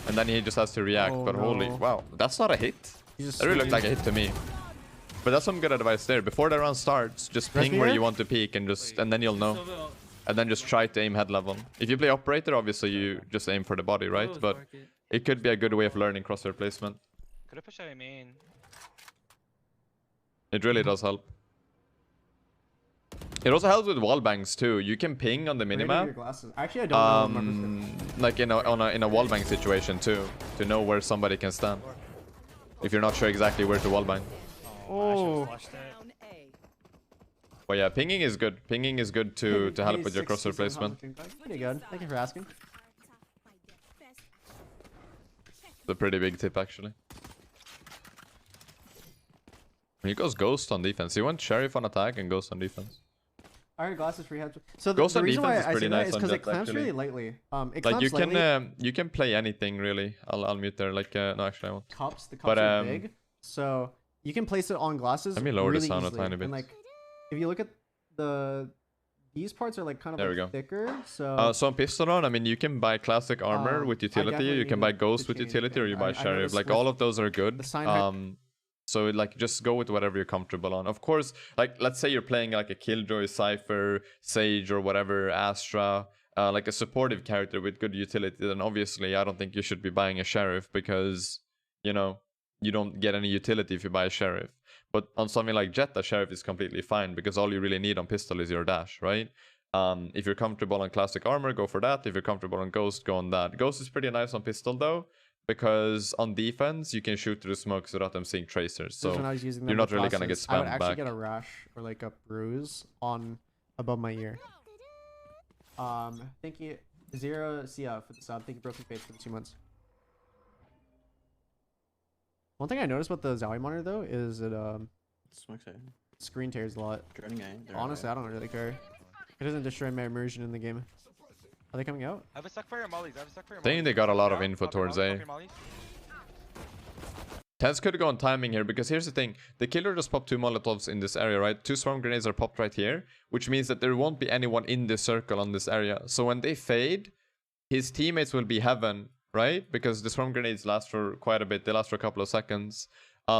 And then he just has to react, Oh, but holy, no. wow, that's not a hit. He just That really looked switched. like a hit to me. But that's some good advice there. Before the round starts, just ping where here? you want to peek and then you'll know. Silver, And then just try to aim head level. If you play operator, obviously you just aim for the body, right? Silver's But market. it could be a good way of learning crosshair placement. Could have pushed out main. It really does help. It also helps with wall bangs too. You can ping on the Where did your minimap, glasses? Actually, I don't know. Remember. like in a wall bang situation too, to know where somebody can stand. If you're not sure exactly where to wall bang. Oh, Oh. I should've flashed it. Down A. But yeah, pinging is good. Pinging is good to help Hey, with your crosshair 67 placement. Pretty good. Thank you for asking. It's a pretty big tip actually. He goes ghost on defense. He went sheriff on attack and ghost on defense. I heard glasses free heads. So Ghost the on reason why defense is I pretty say that nice is on because it Jett, clamps actually. really lightly. It Like clamps you lightly. can play anything really. I'll mute there. Like no, actually I won't. The cups But, are big, so you can place it on glasses. Let me lower the really sound a easily. tiny bit. And like, if you look at these parts are like kind of There we like go. thicker. So So on pistol run, I mean, you can buy classic armor with I utility. definitely You can need buy to ghost with change utility, or it. you buy I sheriff. noticed Like with all of those are good. the sign So like just go with whatever you're comfortable on. Of course, like let's say you're playing like a Killjoy, Cypher, Sage, or whatever, Astra, like a supportive character with good utility. Then obviously, I don't think you should be buying a sheriff because you know you don't get any utility if you buy a sheriff. But on something like Jett, a sheriff is completely fine because all you really need on pistol is your dash, right? If you're comfortable on classic armor, go for that. If you're comfortable on ghost, go on that. Ghost is pretty nice on pistol though, because on defense you can shoot through the smoke without them seeing tracers. So when I was using them you're not with really gonna get glasses, I would spammed actually back. get a rash or like a bruise on above my ear. Thank you, Zero CF for the sub. Thank you, Broken Faith for the 2 months. One thing I noticed about the Zowie monitor though is it Smoke's out. screen tears a lot. Droning A. They're Honestly, I don't really care. It doesn't destroy my immersion in the game. Are they coming out? I have a suck for your mollies. I have a suck for your I think mollies. they got a lot of Yeah, info pop your towards mollies, A. pop your mollies. TenZ could go on timing here because here's the thing. The killer just popped 2 Molotovs in this area, right? 2 swarm grenades are popped right here, which means that there won't be anyone in this circle on this area. So when they fade, his teammates will be heaven, right? Because the swarm grenades last for quite a bit. They last for a couple of seconds.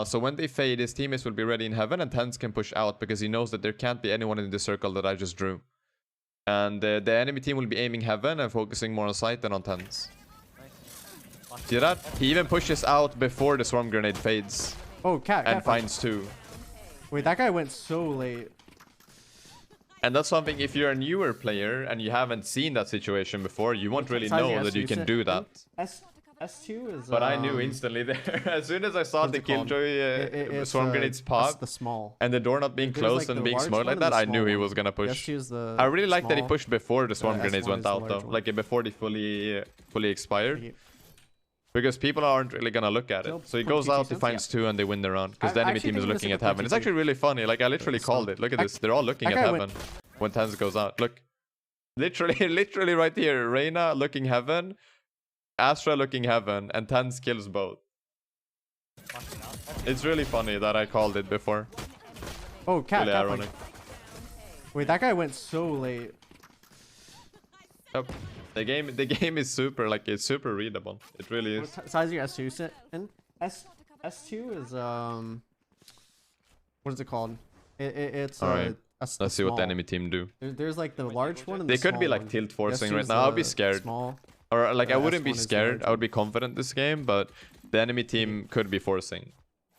So when they fade, his teammates will be ready in heaven and TenZ can push out because he knows that there can't be anyone in the circle that I just drew. And the enemy team will be aiming heaven and focusing more on sight than on TenZ. See that? He even pushes out before the swarm grenade fades Oh, cat. and cat fight. finds 2. Wait, that guy went so late. And that's something, if you're a newer player and you haven't seen that situation before, you won't really Sizing know that you S2 can set- do that. S2 is. But I knew instantly there. As soon as I saw what's the it called? Killjoy It's, swarm grenades that's pop the small. and the door not being There's, closed like, and the being large smoked one like and that, the I small knew he one. was gonna The push. S2 is the I really like that he small. pushed before the swarm The grenades S1 went is the out though. large one. Like before they fully expired. Thank you. Because people aren't really gonna look at it. Still So he 0.22 goes out, he cents, finds 2 and they win the round. Because I the enemy actually team is think looking it's at like a heaven. It's 0.22. actually really funny. Like I literally called it. Look at this. They're all looking that at guy heaven when TenZ goes out. Look. Literally right here. Reyna looking heaven. Astra looking heaven. And TenZ kills both. It's really funny that I called it before. Oh, cat. Really cat ironic. fight. Wait, that guy went so late. Yep. The game is super, like, it's super readable. It really is. What size is your S2 set in? S2 is what is it called? It's Alright. a Let's see what the small. enemy team do. There's like the large one and They the could be small like one. tilt The forcing S2 right is now. I'll the be scared. Small. Or like I The wouldn't be S1 is the scared. large I would be confident this game, but the enemy team could be forcing.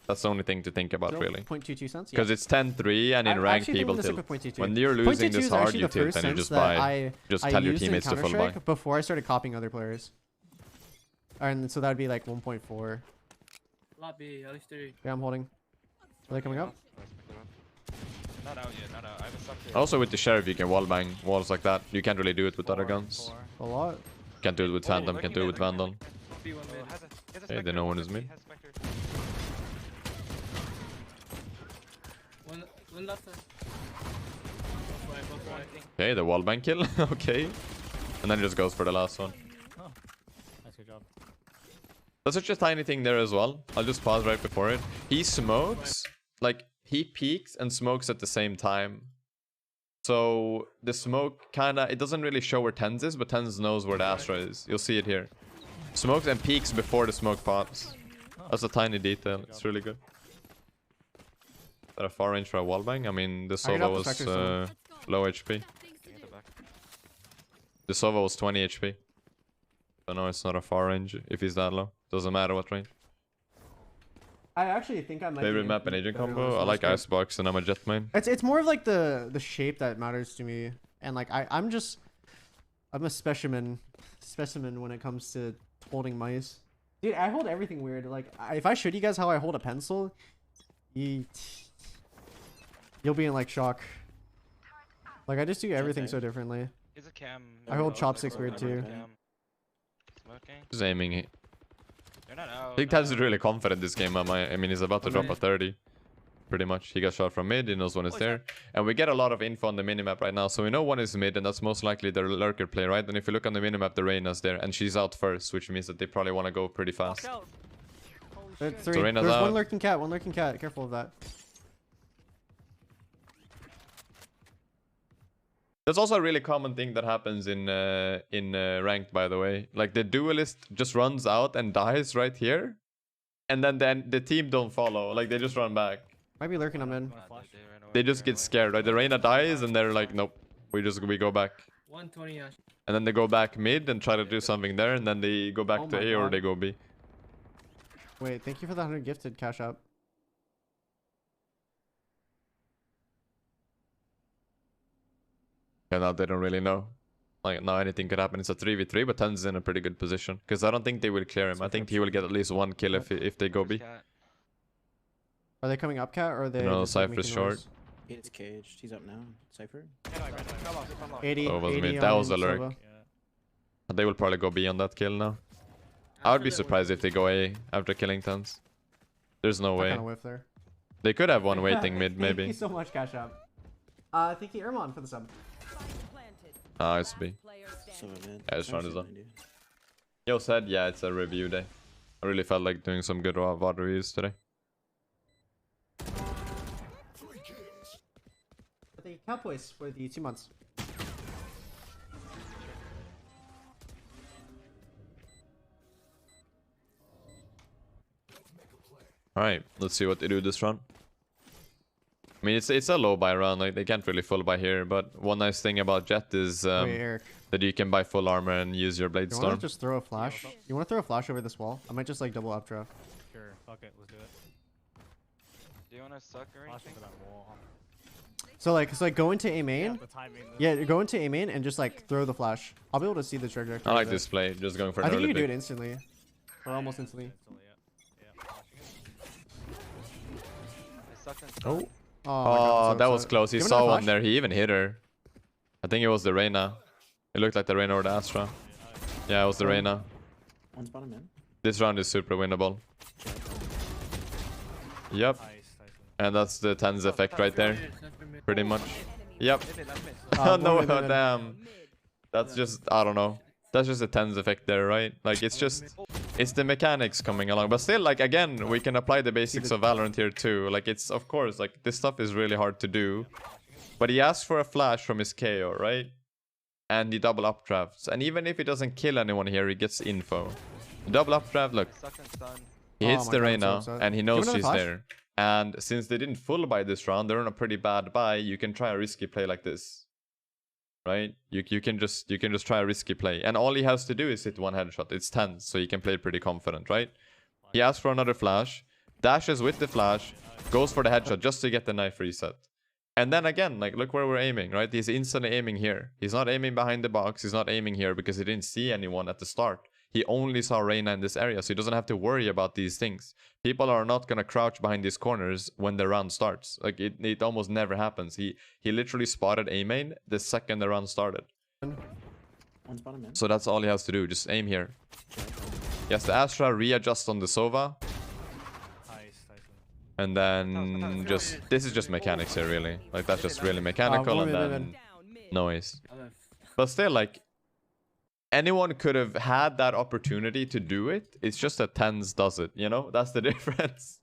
That's the only thing to think about, really. 0.22 cents. Because it's 10-3 and in I ranked actually think people this is tilt. a 0.22. When you're losing 0.22 this is hard, actually you the tilt first and you sense just that buy. Just I tell your used in teammates to full buy. Counter-Strike before I started copying other players. And so that'd be like 1.4. Lot B, at least 3. Yeah, I'm holding. Are they coming up? Not out yet, not out. I have a suck here. Also with the sheriff, you can wall bang walls like that. You can't really do it with other guns. A lot. Can't do it with Phantom, can't do it with Vandal. B1 mid. Hey, they know one is mid. One left side. Both right. Okay, the wall bang kill. Okay. And then he just goes for the last one. Nice, good job. That's such a tiny thing there as well. I'll just pause right before it. He smokes, like, he peeks and smokes at the same time. So the smoke kinda, it doesn't really show where TenZ is, but TenZ knows where the Astra is. You'll see it here. Smokes and peeks before the smoke pops. That's a tiny detail. It's really good. Is that a far range for a wallbang? I mean, the Sova was low HP. The Sova was 20 HP. So no, it's not a far range if he's that low. Doesn't matter what range. I actually think I might. Favorite map and agent combo? I like Icebox and I'm a Jet main. It's more of like the shape that matters to me, and like I'm a specimen when it comes to holding mice. Dude, I hold everything weird. Like if I showed you guys how I hold a pencil, you'll be in like shock. Like I just do everything so differently. Is a cam. I hold chopsticks weird too. Smoking. Just aiming. They're not out. I think TenZ is really confident this game. I mean, he's about to drop a 30. Pretty much. He got shot from mid. He knows one is there. And we get a lot of info on the minimap right now. So we know one is mid, and that's most likely the lurker play, right? And if you look on the minimap, the Reyna's there. And she's out first, which means that they probably want to go pretty fast. There's So three. Reyna's There's out. one lurking cat. Careful of that. That's also a really common thing that happens in ranked, by the way. Like the duelist just runs out and dies right here, and then the team don't follow. Like they just run back. Might be lurking on mid. They just get scared, right? The Reyna dies and they're like, nope, we go back. 120 Ash. And then they go back mid and try to do something there, and then they go back Oh to my A or God. they go B. Wait, thank you for the 100 gifted cash app. And now they don't really know. Like now anything could happen. It's a 3v3, but TenZ is in a pretty good position. Because I don't think they will clear him. I think he will get at least one kill if they go B. Are they coming up, cat, or are they? No, just, like, Cypher's making short. noise? It's caged. He's up now. Cypher. 80. Oh, was 80 mid. That on was a lurk. Sova. They will probably go B on that kill now. I would be surprised if they go A after killing TenZ. There's no I way. kind of whiff there. They could have one waiting mid, Thank you maybe. so much, cash app. Thank you, Irmon, for the sub. Ah, it's B. So man. Yeah, it's round is up. Yo said, yeah, it's a review day. I really felt like doing some good VOD reviews today. The Cowboys for the 2 months. Alright, let's see what they do this run. I mean, it's a low buy run, like they can't really full buy here, but one nice thing about Jet is Wait, Eric. that you can buy full armor and use your Blade You Storm. want to just throw a flash? You want to throw a flash over this wall? I might just like double updraft. Sure, fuck it, let's do it. Do you want to suck or Flash anything? into that wall. So like go into A main. The timing. Yeah, go into A main and just like throw the flash. I'll be able to see the trajectory. I like of it. this play, just going for I an think you early can do pick. it instantly, or almost instantly. I sucked and Oh, stunned. Oh, my God, oh I'm so that was upset. close. He Give me saw another one flash. there. He even hit her. I think it was the Reyna. It looked like the Reyna or the Astra. Yeah, it was the Reyna. One's bottom in. This round is super winnable. Yep, and that's the TenZ effect right there. Pretty much. Yep. Oh no, one minute. damn. That's just, I don't know. That's just a TenZ effect there, right? Like it's just, it's the mechanics coming along. But still, like again, we can apply the basics of Valorant here too. Like it's, of course, like this stuff is really hard to do. But he asked for a flash from his KO, right? And he double updrafts. And even if he doesn't kill anyone here, he gets info. Double updraft, look. I sucked and stunned. He Oh hits my the God, I'm so Reyna, upset. and he Give knows another she's flash. there. And since they didn't full buy this round, they're on a pretty bad buy. You can try a risky play like this, right? You can just try a risky play, and all he has to do is hit one headshot. It's TenZ, so he can play pretty confident, right? He asks for another flash, dashes with the flash, goes for the headshot just to get the knife reset. And then again, like look where we're aiming, right? He's instantly aiming here. He's not aiming behind the box. He's not aiming here because he didn't see anyone at the start. He only saw Reyna in this area, so he doesn't have to worry about these things. People are not gonna crouch behind these corners when the round starts. Like it almost never happens. He literally spotted A main the second the round started. One's bottom in. So that's all he has to do. Just aim here. Yes, the Astra readjusts on the Sova, and then just this is just mechanics here, really. Like that's just really mechanical, and then noise. But still, like anyone could have had that opportunity to do it. It's just that TenZ does it, you know? That's the difference.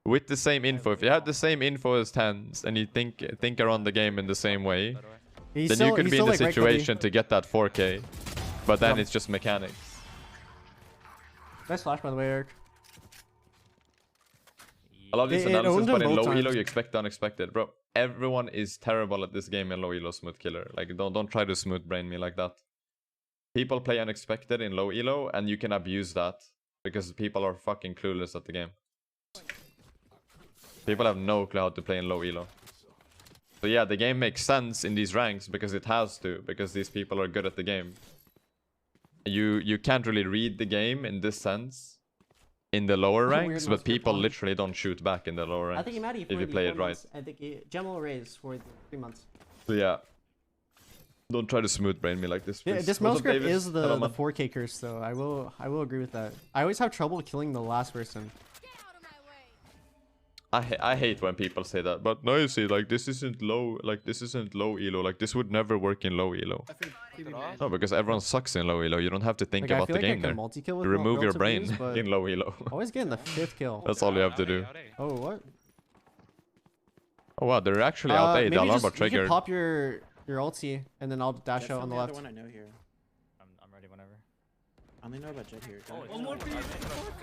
With the same info. If you had the same info as TenZ and you think around the game in the same way, By the way. He's then you could be in the like, right, Cody? situation to get that 4K. But then Yeah. it's just mechanics. Nice flash, by the way, Eric. I love this It analysis, owned him but in both low elo times. you expect the unexpected. Bro, everyone is terrible at this game in low elo, smooth killer. Like, don't try to smooth brain me like that. People play unexpected in low elo, and you can abuse that. Because people are fucking clueless at the game. People have no clue how to play in low elo. So yeah, the game makes sense in these ranks because it has to. Because these people are good at the game. You can't really read the game in this sense. In the lower Weird ranks, mouse but grip people on. literally don't shoot back in the lower ranks. I think Maddie for if you the play 4 it right. months. I think Gem will raise for the 3 months. So yeah. Don't try to smooth brain me like this, Yeah, please. this What's mouse up, grip David? is Hello, the man. 4K curse, though. I will agree with that. I always have trouble killing the last person. I hate when people say that, but no, you see, like this isn't low elo, like this would never work in low elo. I think TV off. man. No, because everyone sucks in low elo. You don't have to think Like, I about feel the like I game can there. multi-kill with You remove your relative brain ease, but in low elo. always getting the 5th kill. That's all you have to Out do. A, out A. Oh, what? Oh wow, they're actually out A. The maybe alarm just, bar you triggered. can pop your ulti, and then I'll dash Jet's out on the the left. other one I know here. I'm ready whenever. I only know about Jet here. One more please.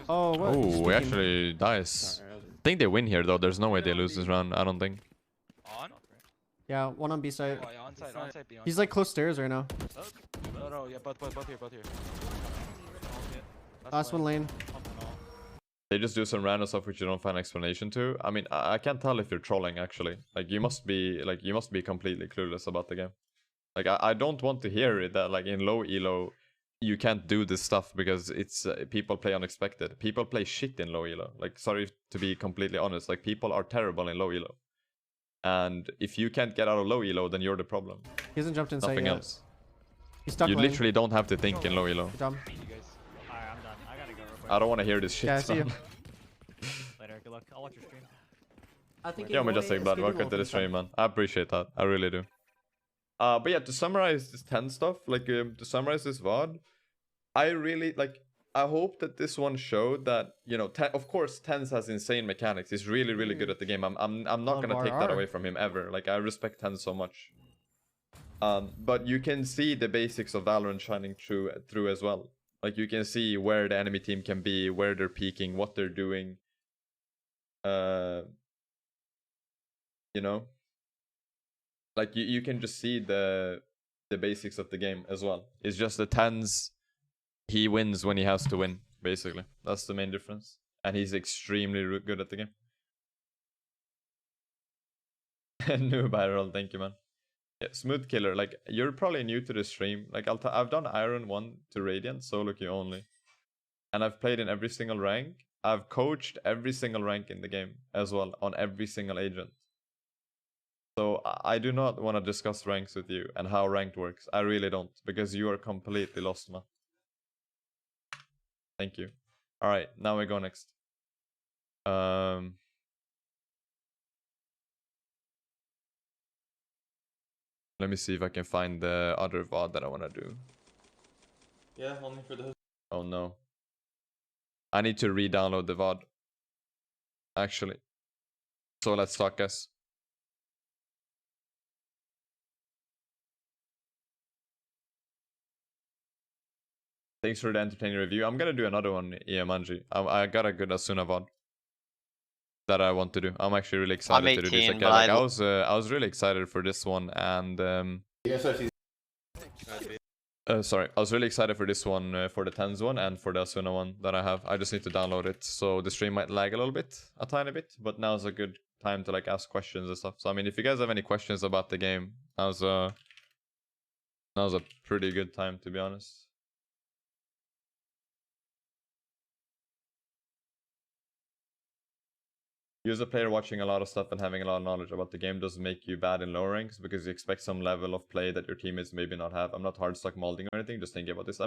Oh, what? Oh, Just we beam. actually dies. Sorry, I was I think they win here though. There's no way they lose this round. I don't think. On? Yeah, one on B side. Oh, yeah, on site, B on He's site. like close stairs right now. No, yeah, both here. Last one lane. They just do some random stuff which you don't find explanation to. I mean, I can't tell if you're trolling actually. Like you must be completely clueless about the game. Like I don't want to hear it that like in low elo you can't do this stuff because it's people play unexpected. People play shit in low elo. Like sorry to be completely honest, like people are terrible in low elo. And if you can't get out of low elo, then you're the problem. He hasn't jumped inside Nothing yet. else. He's stuck You lane. literally don't have to think in low elo. Good job. You guys. Alright, I'm done. I gotta go real quick. I don't want to hear this shit. Yeah, I see you. man. Later, good luck. I'll watch your stream. I think Yeah, just saying, blood. Welcome to the stream, man. I appreciate that. I really do. But yeah, to summarize this 10 stuff, like to summarize this VOD, I really like. I hope that this one showed that of course, TenZ has insane mechanics. He's really, really good at the game. I'm not Love gonna take that RR. away from him ever. Like I respect TenZ so much. But you can see the basics of Valorant shining through as well. Like you can see where the enemy team can be, where they're peeking, what they're doing. Like you can just see the basics of the game as well. It's just the TenZ, he wins when he has to win, basically. That's the main difference. And he's extremely good at the game. New viral, thank you, man. Yeah, smooth killer. Like you're probably new to the stream. Like I've done Iron 1 to Radiant, solo queue only. And I've played in every single rank. I've coached every single rank in the game as well, on every single agent. So I do not want to discuss ranks with you and how ranked works. I really don't, because you are completely lost, man. Thank you. All right, now we go next. Let me see if I can find the other VOD that I want to do. Yeah, only for the... Oh no. I need to re-download the VOD. Actually. So let's talk, guys. Thanks for the entertaining review. I'm gonna do another one, Manji. I got a good Asuna VOD that I want to do. I'm actually really excited to do this. 18, Like, but like, I I was really excited for this one, and sorry, I was really excited for this one, for the TenZ one and for the Asuna one that I have. I just need to download it, so the stream might lag a little bit, a tiny bit, but now's a good time to like ask questions and stuff. So I mean, if you guys have any questions about the game, now's a pretty good time, to be honest. You as a player watching a lot of stuff and having a lot of knowledge about the game doesn't make you bad in lower ranks because you expect some level of play that your teammates maybe not have. I'm not hard stuck molding or anything, just thinking about this.